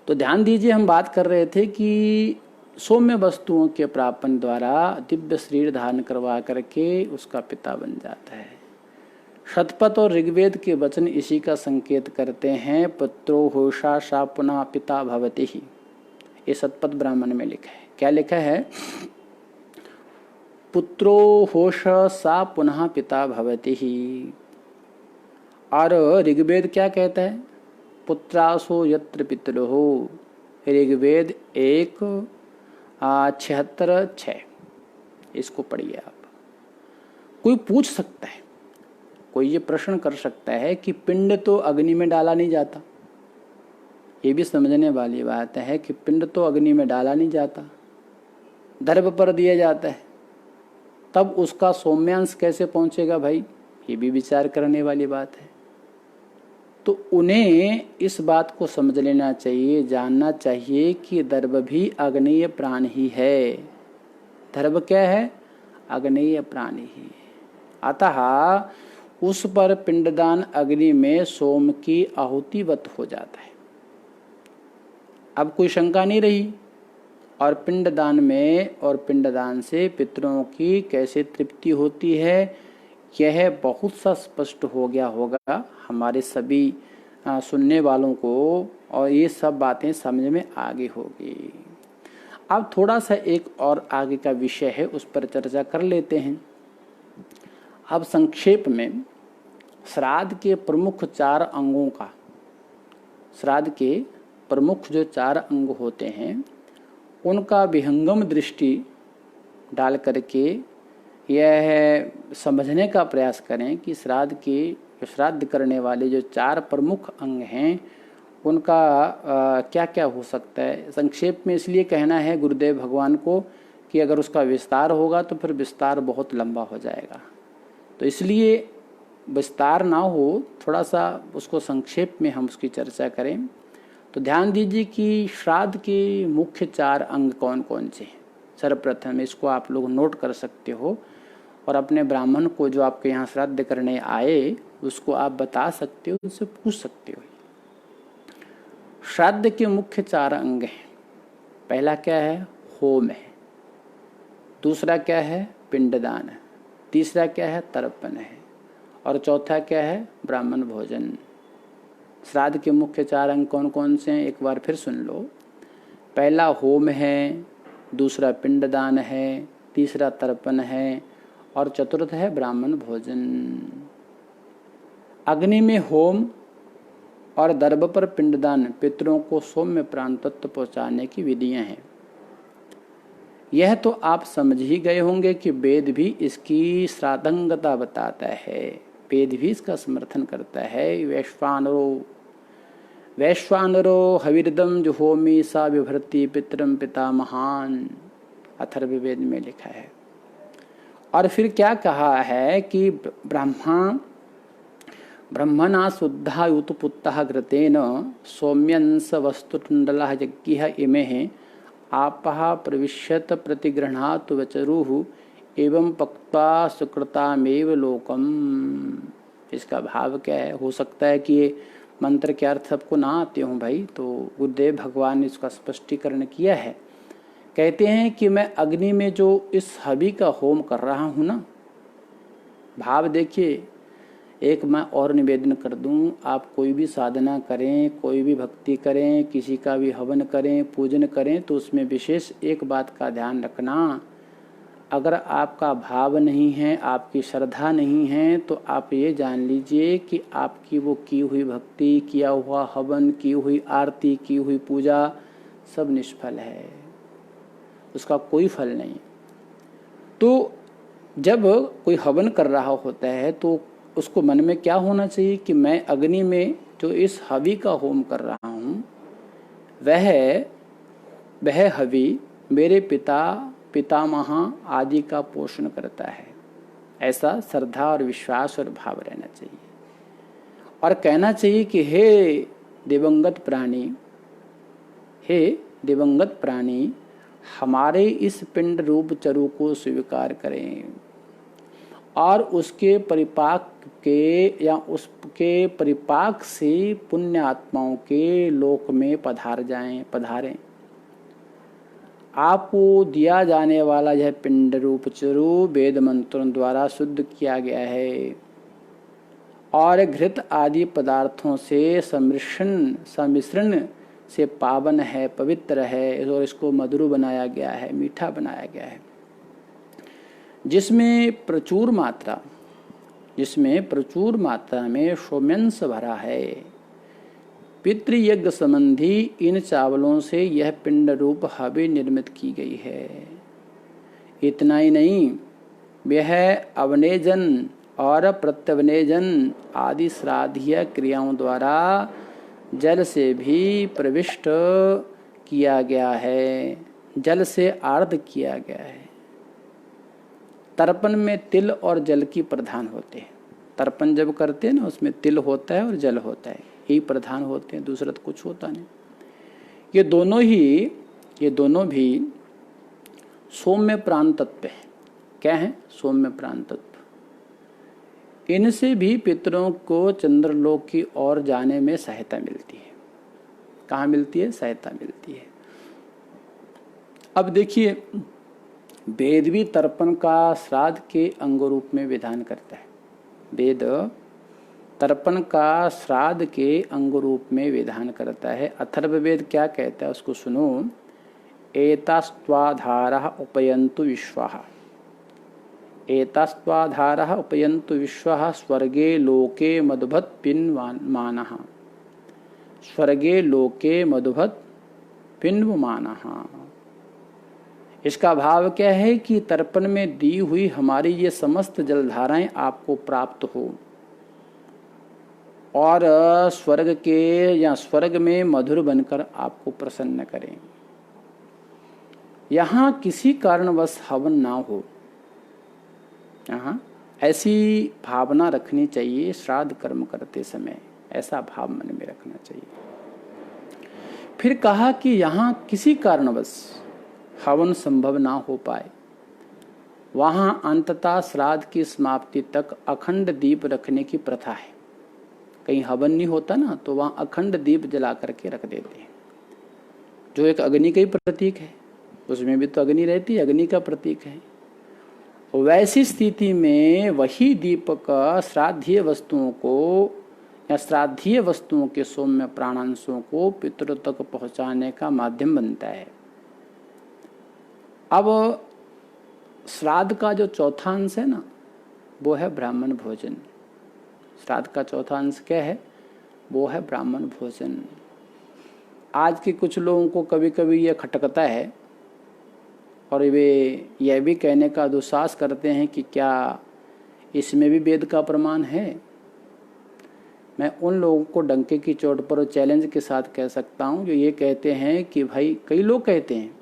तो ध्यान दीजिए, हम बात कर रहे थे कि सौम्य वस्तुओं के प्रापन द्वारा दिव्य शरीर धारण करवा करके उसका पिता बन जाता है। शतपथ और ऋग्वेद के वचन इसी का संकेत करते हैं। पुत्रो होषा सा पुनः पिता भवति ही, ये शतपथ ब्राह्मण में लिखा है। क्या लिखा है? पुत्रो होष सा पुनः पिता भवति ही। और ऋग्वेद क्या कहता है? पुत्रासो यत्र पितरोः। ऋग्वेद 1:76। इसको पढ़िए आप। कोई पूछ सकता है, कोई ये प्रश्न कर सकता है कि पिंड तो अग्नि में डाला नहीं जाता। ये भी समझने वाली बात है कि पिंड तो अग्नि में डाला नहीं जाता, दर्भ पर दिया जाता है, तब उसका सौम्यांश कैसे पहुंचेगा भाई? ये भी विचार करने वाली बात है। तो उन्हें इस बात को समझ लेना चाहिए, जानना चाहिए कि दर्भ भी अग्नेय प्राण ही है। दर्भ क्या है? अग्नेय प्राण ही। अतः उस पर पिंडदान अग्नि में सोम की आहुतिवत हो जाता है। अब कोई शंका नहीं रही। और पिंडदान में और पिंडदान से पितरों की कैसे तृप्ति होती है, यह बहुत सा स्पष्ट हो गया होगा हमारे सभी सुनने वालों को, और ये सब बातें समझ में आगे होगी। अब थोड़ा सा एक और आगे का विषय है, उस पर चर्चा कर लेते हैं। अब संक्षेप में श्राद्ध के प्रमुख 4 अंगों का, श्राद्ध के प्रमुख जो 4 अंग होते हैं उनका विहंगम दृष्टि डाल करके यह समझने का प्रयास करें कि श्राद्ध करने वाले जो 4 प्रमुख अंग हैं उनका क्या क्या हो सकता है। संक्षेप में इसलिए कहना है गुरुदेव भगवान को कि अगर उसका विस्तार होगा तो फिर विस्तार बहुत लंबा हो जाएगा। तो इसलिए विस्तार ना हो, थोड़ा सा उसको संक्षेप में हम उसकी चर्चा करें। तो ध्यान दीजिए कि श्राद्ध के मुख्य 4 अंग कौन कौन से हैं। सर्वप्रथम इसको आप लोग नोट कर सकते हो और अपने ब्राह्मण को जो आपके यहाँ श्राद्ध करने आए उसको आप बता सकते हो, उससे पूछ सकते हो। श्राद्ध के मुख्य 4 अंग हैं। पहला क्या है? होम है। दूसरा क्या है? पिंडदान है। तीसरा क्या है? तर्पण है। और चौथा क्या है? ब्राह्मण भोजन। श्राद्ध के मुख्य 4 अंग कौन कौन से हैं, एक बार फिर सुन लो। पहला होम है, दूसरा पिंडदान है, तीसरा तर्पण है और चतुर्थ है ब्राह्मण भोजन। अग्नि में होम और दर्भ पर पिंडदान पितरों को सौम्य प्राण तत्व पहुंचाने की विधियां हैं। यह तो आप समझ ही गए होंगे कि वेद भी इसकी श्राद्धंगता बताता है, वेद भी इसका समर्थन करता है। वैश्वानरो हविर्दम जुहोमि सा विभर्ति पितरम पिता महान, अथर्ववेद में लिखा है। और फिर क्या कहा है कि ब्रह्मणा शुद्धा युतपुत्तः घृतेन सौम्यंस वस्तुटुंडलः यज्ञः इमे आपः प्रविश्यत प्रतिगृह्णातु वचरुः एवं पक्त्वा सुकृतामेव लोकम। इसका भाव क्या है? हो सकता है कि ये मंत्र के अर्थ सबको ना आते हों भाई, तो गुरुदेव भगवान ने इसका स्पष्टीकरण किया है। कहते हैं कि मैं अग्नि में जो इस हवि का होम कर रहा हूँ ना, भाव देखिए, एक मैं और निवेदन कर दूं, आप कोई भी साधना करें, कोई भी भक्ति करें, किसी का भी हवन करें, पूजन करें, तो उसमें विशेष एक बात का ध्यान रखना, अगर आपका भाव नहीं है, आपकी श्रद्धा नहीं है, तो आप ये जान लीजिए कि आपकी वो की हुई भक्ति, किया हुआ हवन, की हुई आरती, की हुई पूजा सब निष्फल है, उसका कोई फल नहीं। तो जब कोई हवन कर रहा होता है तो उसको मन में क्या होना चाहिए कि मैं अग्नि में जो इस हवि का होम कर रहा हूँ, वह हवि मेरे पितामह आदि का पोषण करता है। ऐसा श्रद्धा और विश्वास और भाव रहना चाहिए। और कहना चाहिए कि हे दिवंगत प्राणी, हमारे इस पिंड रूप चरु को स्वीकार करें और उसके परिपाक के या उसके परिपाक से पुण्य आत्माओं के लोक में पधारें। आपको दिया जाने वाला यह पिंड रूप चरु वेद मंत्रों द्वारा शुद्ध किया गया है और घृत आदि पदार्थों से सम्मिश्रण से पावन है, पवित्र है, और इसको मधुर बनाया गया है, मीठा बनाया गया है, जिसमें प्रचुर मात्रा में सौम्यंश भरा है। पितृयज्ञ संबंधी इन चावलों से यह पिंड रूप हवि निर्मित की गई है। इतना ही नहीं, यह अवनेजन और प्रत्यवनेजन आदि श्राद्धीय क्रियाओं द्वारा जल से भी प्रविष्ट किया गया है, जल से आर्द्र किया गया है। तर्पण में तिल और जल की प्रधान होते हैं। तर्पण जब करते हैं ना, उसमें तिल होता है और जल होता है, यही प्रधान होते हैं, दूसरा तो कुछ होता नहीं। ये दोनों भी सौम्य प्राण तत्व है। क्या है? सौम्य प्राण तत्व। इनसे भी पितरों को चंद्रलोक की ओर जाने में सहायता मिलती है। कहाँ मिलती है? सहायता मिलती है। अब देखिए, वेद भी तर्पण का श्राद्ध के अंग रूप में विधान करता है। वेद तर्पण का श्राद्ध के अंग रूप में विधान करता है। अथर्ववेद क्या कहता है उसको सुनो। एतास्त्वाधारः उपयन्तु विश्वाः, एतास्त्वाधारः उपयन्तु विश्वाः स्वर्गे लोके मधुभत् पिन्वमानः, स्वर्गे लोके मधुभत् पिन्वमानः। इसका भाव क्या है कि तर्पण में दी हुई हमारी ये समस्त जलधाराएं आपको प्राप्त हो और स्वर्ग में मधुर बनकर आपको प्रसन्न करें। यहाँ किसी कारणवश हवन ना हो, यहाँ ऐसी भावना रखनी चाहिए। श्राद्ध कर्म करते समय ऐसा भाव मन में रखना चाहिए। फिर कहा कि यहाँ किसी कारणवश हवन संभव ना हो पाए, वहाँ अंततः श्राद्ध की समाप्ति तक अखंड दीप रखने की प्रथा है। कहीं हवन नहीं होता ना, तो वहाँ अखंड दीप जला करके रख देते हैं, जो एक अग्नि का ही प्रतीक है। उसमें भी तो अग्नि रहती है, अग्नि का प्रतीक है। वैसी स्थिति में वही दीपक श्राद्धीय वस्तुओं को या श्राद्धीय वस्तुओं के सौम्य प्राणांशों को पितरों तक पहुँचाने का माध्यम बनता है। अब श्राद्ध का जो चौथा अंश है ना, वो है ब्राह्मण भोजन। श्राद्ध का चौथा अंश क्या है? वो है ब्राह्मण भोजन। आज के कुछ लोगों को कभी कभी यह खटकता है और वे यह भी कहने का दुस्साहस करते हैं कि क्या इसमें भी वेद का प्रमाण है। मैं उन लोगों को डंके की चोट पर चैलेंज के साथ कह सकता हूं जो ये कहते हैं कि भाई, कई लोग कहते हैं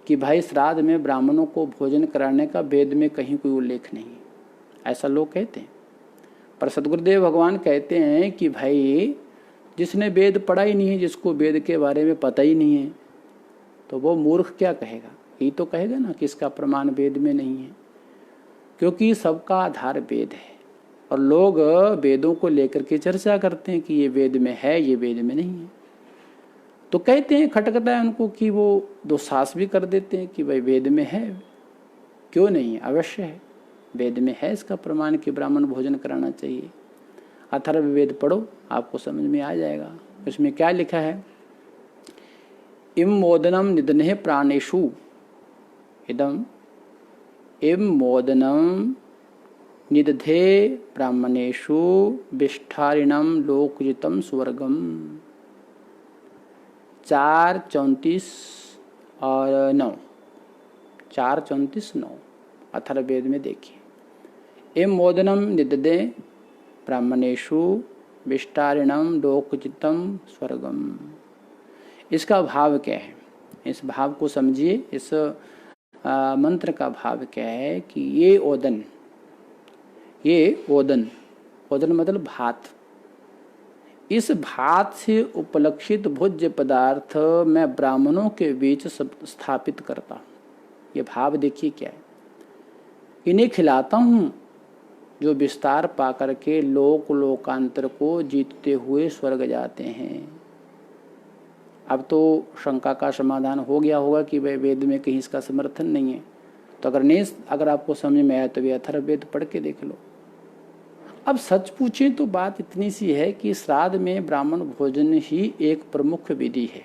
कि भाई श्राद्ध में ब्राह्मणों को भोजन कराने का वेद में कहीं कोई उल्लेख नहीं। ऐसा लोग कहते हैं, पर सद्गुरुदेव भगवान कहते हैं कि भाई जिसने वेद पढ़ा ही नहीं है, जिसको वेद के बारे में पता ही नहीं है, तो वो मूर्ख क्या कहेगा? यही तो कहेगा ना कि इसका प्रमाण वेद में नहीं है, क्योंकि सबका आधार वेद है। और लोग वेदों को लेकर के चर्चा करते हैं कि ये वेद में है, ये वेद में नहीं है। तो कहते हैं, खटकता है उनको कि वो दुस्साहस भी कर देते हैं कि भाई वेद में है, क्यों नहीं है? अवश्य है, वेद में है इसका प्रमाण कि ब्राह्मण भोजन कराना चाहिए। अथर्ववेद पढ़ो, आपको समझ में आ जाएगा। उसमें क्या लिखा है? इम मोदनम निदने प्राणेषु, इदम इम मोदनम निदधे ब्राह्मणेषु विष्ठारिणम लोकजितम स्वर्गम। 4:34 और 9, 4:34-9 अथर्ववेद में देखिए। इम मोदनम निदधे ब्राह्मणेषु विष्टारिणम लोकजितम स्वर्गम। इसका भाव क्या है? इस भाव को समझिए। इस मंत्र का भाव क्या है कि ये ओदन ओदन मतलब भात, इस भात से उपलक्षित भोज्य पदार्थ मैं ब्राह्मणों के बीच स्थापित करता हूँ। ये भाव देखिए क्या है। इन्हें खिलाता हूँ जो विस्तार पाकर के लोकांतर को जीतते हुए स्वर्ग जाते हैं। अब तो शंका का समाधान हो गया होगा कि भाई वेद में कहीं इसका समर्थन नहीं है। तो अगर आपको समझ में आया तो वे अथर्ववेद पढ़ के देख लो। अब सच पूछें तो बात इतनी सी है कि श्राद्ध में ब्राह्मण भोजन ही एक प्रमुख विधि है,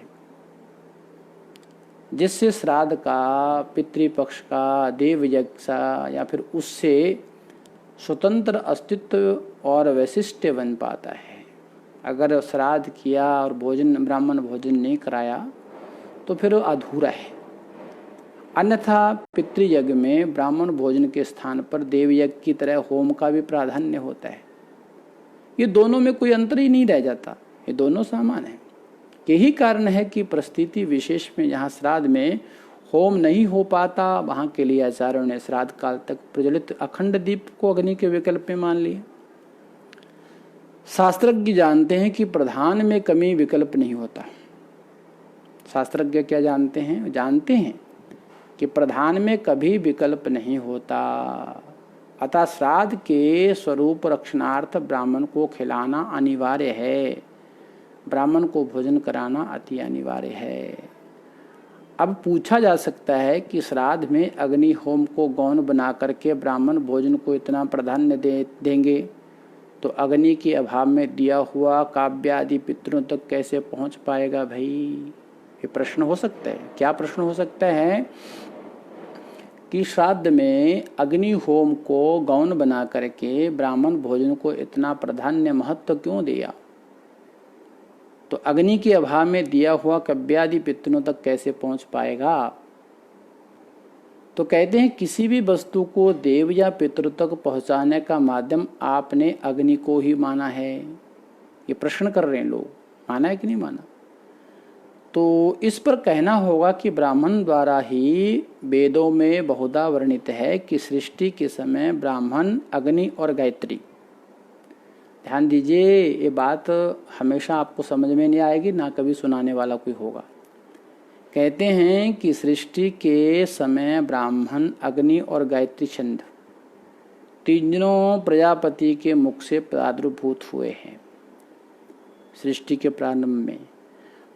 जिससे श्राद्ध का, पितृपक्ष का, देव यज्ञ का या फिर उससे स्वतंत्र अस्तित्व और वैशिष्ट्य बन पाता है। अगर श्राद्ध किया और ब्राह्मण भोजन नहीं कराया तो फिर अधूरा है। अन्यथा पितृयज्ञ में ब्राह्मण भोजन के स्थान पर देव यज्ञ की तरह होम का भी प्राधान्य होता है। ये दोनों में कोई अंतर ही नहीं रह जाता, ये दोनों समान है। यही कारण है कि परिस्थिति विशेष में जहाँ श्राद्ध में होम नहीं हो पाता, वहाँ के लिए आचार्यों ने श्राद्ध काल तक प्रज्वलित अखंड दीप को अग्नि के विकल्प में मान लिया। शास्त्रज्ञ जानते हैं कि प्रधान में कमी विकल्प नहीं होता। शास्त्रज्ञ क्या जानते हैं? जानते हैं कि प्रधान में कभी विकल्प नहीं होता। अतः श्राद्ध के स्वरूप रक्षणार्थ ब्राह्मण को खिलाना अनिवार्य है, ब्राह्मण को भोजन कराना अति अनिवार्य है। अब पूछा जा सकता है कि श्राद्ध में अग्नि होम को गौण बना करके ब्राह्मण भोजन को इतना प्राधान्य देंगे तो अग्नि के अभाव में दिया हुआ काव्य आदि पितरों तक कैसे पहुंच पाएगा भाई? ये प्रश्न हो सकता है। क्या प्रश्न हो सकता है कि श्राद्ध में अग्नि होम को गौण बना करके ब्राह्मण भोजन को इतना प्राधान्य महत्व क्यों दिया? तो अग्नि के अभाव में दिया हुआ काव्यादि पितरों तक कैसे पहुंच पाएगा? तो कहते हैं किसी भी वस्तु को देव या पितरों तक पहुंचाने का माध्यम आपने अग्नि को ही माना है। ये प्रश्न कर रहे हैं लोग, माना है कि नहीं माना? तो इस पर कहना होगा कि ब्राह्मण द्वारा ही वेदों में बहुधा वर्णित है कि सृष्टि के समय ब्राह्मण, अग्नि और गायत्री। ध्यान दीजिए, ये बात हमेशा आपको समझ में नहीं आएगी, ना कभी सुनाने वाला कोई होगा। कहते हैं कि सृष्टि के समय ब्राह्मण, अग्नि और गायत्री छंद तीनों प्रजापति के मुख से प्रादुर्भूत हुए हैं। सृष्टि के प्रारंभ में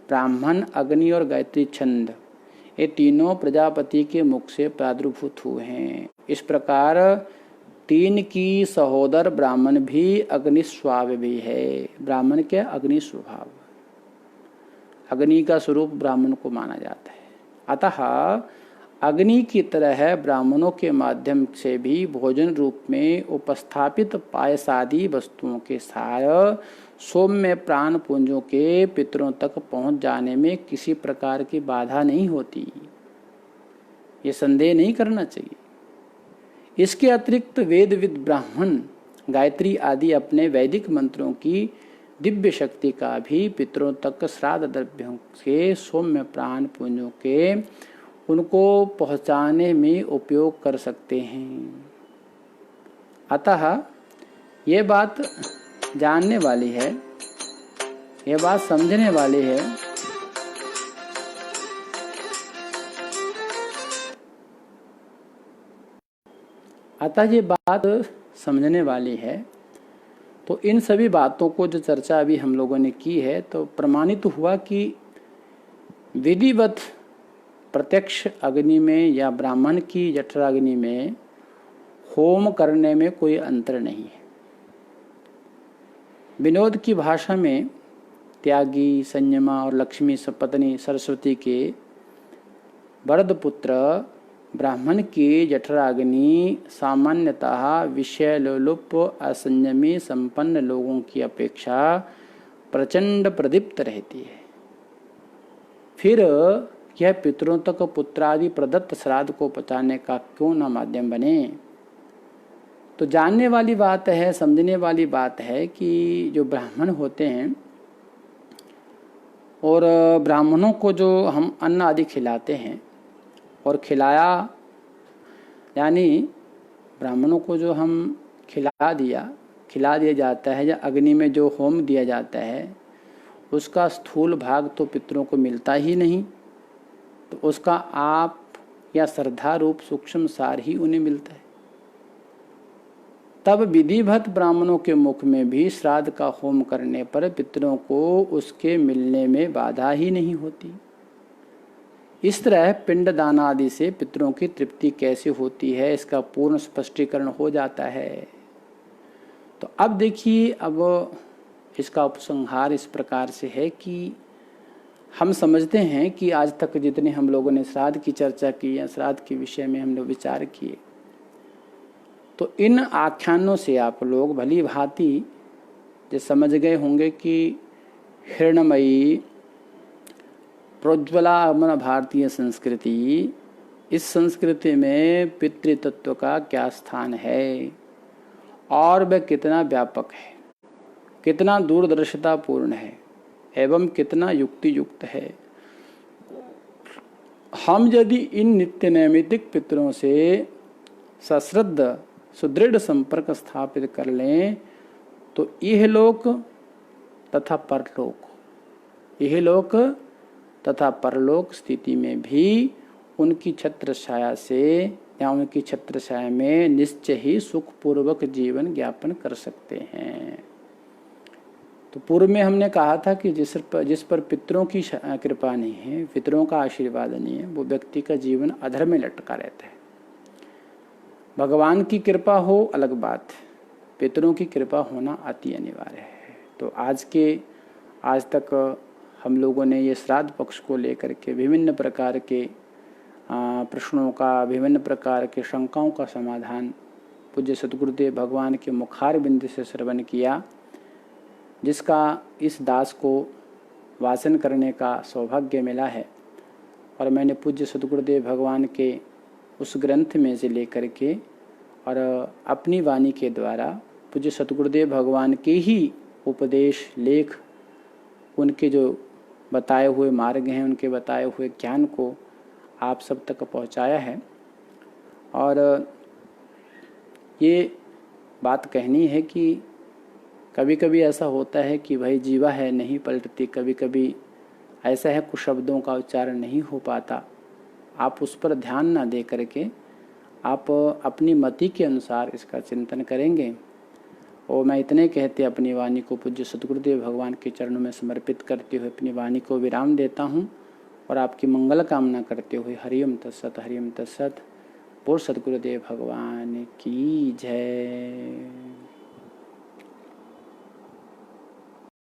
ब्राह्मण, अग्नि और गायत्री छंद ये तीनों प्रजापति के मुख से प्रादुर्भूत हुए हैं। इस प्रकार तीन की सहोदर ब्राह्मण भी अग्नि स्वभाव भी है। ब्राह्मण क्या? अग्नि स्वभाव, अग्नि का स्वरूप ब्राह्मण को माना जाता है। अतः अग्नि की तरह ब्राह्मणों के माध्यम से भी भोजन रूप में उपस्थापित पायसादि वस्तुओं के सार सौम्य प्राण पुंजों के पितरों तक पहुंच जाने में किसी प्रकार की बाधा नहीं होती, ये संदेह नहीं करना चाहिए। इसके अतिरिक्त वेदविद ब्राह्मण गायत्री आदि अपने वैदिक मंत्रों की दिव्य शक्ति का भी पितरों तक श्राद्ध द्रव्यों के सौम्य प्राण पुंजों के उनको पहुंचाने में उपयोग कर सकते हैं। अतः ये बात जानने वाली है, ये बात समझने वाली है अतः ये बात समझने वाली है। तो इन सभी बातों को जो चर्चा अभी हम लोगों ने की है, तो प्रमाणित हुआ कि विधिवत प्रत्यक्ष अग्नि में या ब्राह्मण की जठराग्नि में होम करने में कोई अंतर नहीं है। विनोद की भाषा में त्यागी, संयमा और लक्ष्मी सपत्नी सरस्वती के वरद पुत्र ब्राह्मण की जठराग्नि सामान्यतः विषय लोलुप असंयमी संपन्न लोगों की अपेक्षा प्रचंड प्रदीप्त रहती है। फिर यह पितरों तक पुत्रादि प्रदत्त श्राद्ध को पहुंचाने का क्यों न माध्यम बने। तो जानने वाली बात है, समझने वाली बात है कि जो ब्राह्मण होते हैं और ब्राह्मणों को जो हम अन्न आदि खिलाते हैं और खिलाया, यानी ब्राह्मणों को जो हम खिला दिया जाता है या अग्नि में जो होम दिया जाता है, उसका स्थूल भाग तो पितरों को मिलता ही नहीं, तो उसका आप या श्रद्धा रूप सूक्ष्म सार ही उन्हें मिलता है। तब विधिवत ब्राह्मणों के मुख में भी श्राद्ध का होम करने पर पितरों को उसके मिलने में बाधा ही नहीं होती। इस तरह पिंड दान आदि से पितरों की तृप्ति कैसे होती है, इसका पूर्ण स्पष्टीकरण हो जाता है। तो अब देखिए, अब इसका उपसंहार इस प्रकार से है कि हम समझते हैं कि आज तक जितने हम लोगों ने श्राद्ध की चर्चा की या श्राद्ध के विषय में हम लोग विचार किए, तो इन आख्यानों से आप लोग भली भांति जो समझ गए होंगे कि हिरण्मयी प्रोज्वला अमन भारतीय संस्कृति, इस संस्कृति में पितृतत्व का क्या स्थान है और वह कितना व्यापक है, कितना दूरदर्शितापूर्ण है एवं कितना युक्ति युक्त है। हम यदि इन नित्य नैमित्तिक पितरों से सश्रद्ध सुदृढ़ संपर्क स्थापित कर लें तो इहलोक तथा परलोक स्थिति में भी उनकी छत्रछाया से या उनकी छत्रछाया में निश्चय ही सुखपूर्वक जीवन ज्ञापन कर सकते हैं। तो पूर्व में हमने कहा था कि जिस पर पितरों की कृपा नहीं है, पितरों का आशीर्वाद नहीं है, वो व्यक्ति का जीवन अधर में लटका रहता है। भगवान की कृपा हो अलग बात, पितरों की कृपा होना अति अनिवार्य है। तो आज तक हम लोगों ने ये श्राद्ध पक्ष को लेकर के विभिन्न प्रकार के प्रश्नों का, विभिन्न प्रकार के शंकाओं का समाधान पूज्य सद्गुरुदेव भगवान के मुखार बिंदु से श्रवण किया, जिसका इस दास को वाचन करने का सौभाग्य मिला है। और मैंने पूज्य सद्गुरुदेव भगवान के उस ग्रंथ में से लेकर के और अपनी वाणी के द्वारा पूज्य सद्गुरुदेव भगवान के ही उपदेश लेख, उनके जो बताए हुए मार्ग हैं, उनके बताए हुए ज्ञान को आप सब तक पहुंचाया है। और ये बात कहनी है कि कभी कभी ऐसा होता है कि भाई जीवा है नहीं पलटती, कभी कभी ऐसा है कुछ शब्दों का उच्चारण नहीं हो पाता। आप उस पर ध्यान ना दे करके आप अपनी मति के अनुसार इसका चिंतन करेंगे। और मैं इतने कहते अपनी वाणी को पूज्य सद्गुरुदेव भगवान के चरणों में समर्पित करते हुए अपनी वाणी को विराम देता हूँ और आपकी मंगल कामना करते हुए हरिओम तत्सत, हरिओम तत्सत। बोल सद्गुरुदेव भगवान की जय।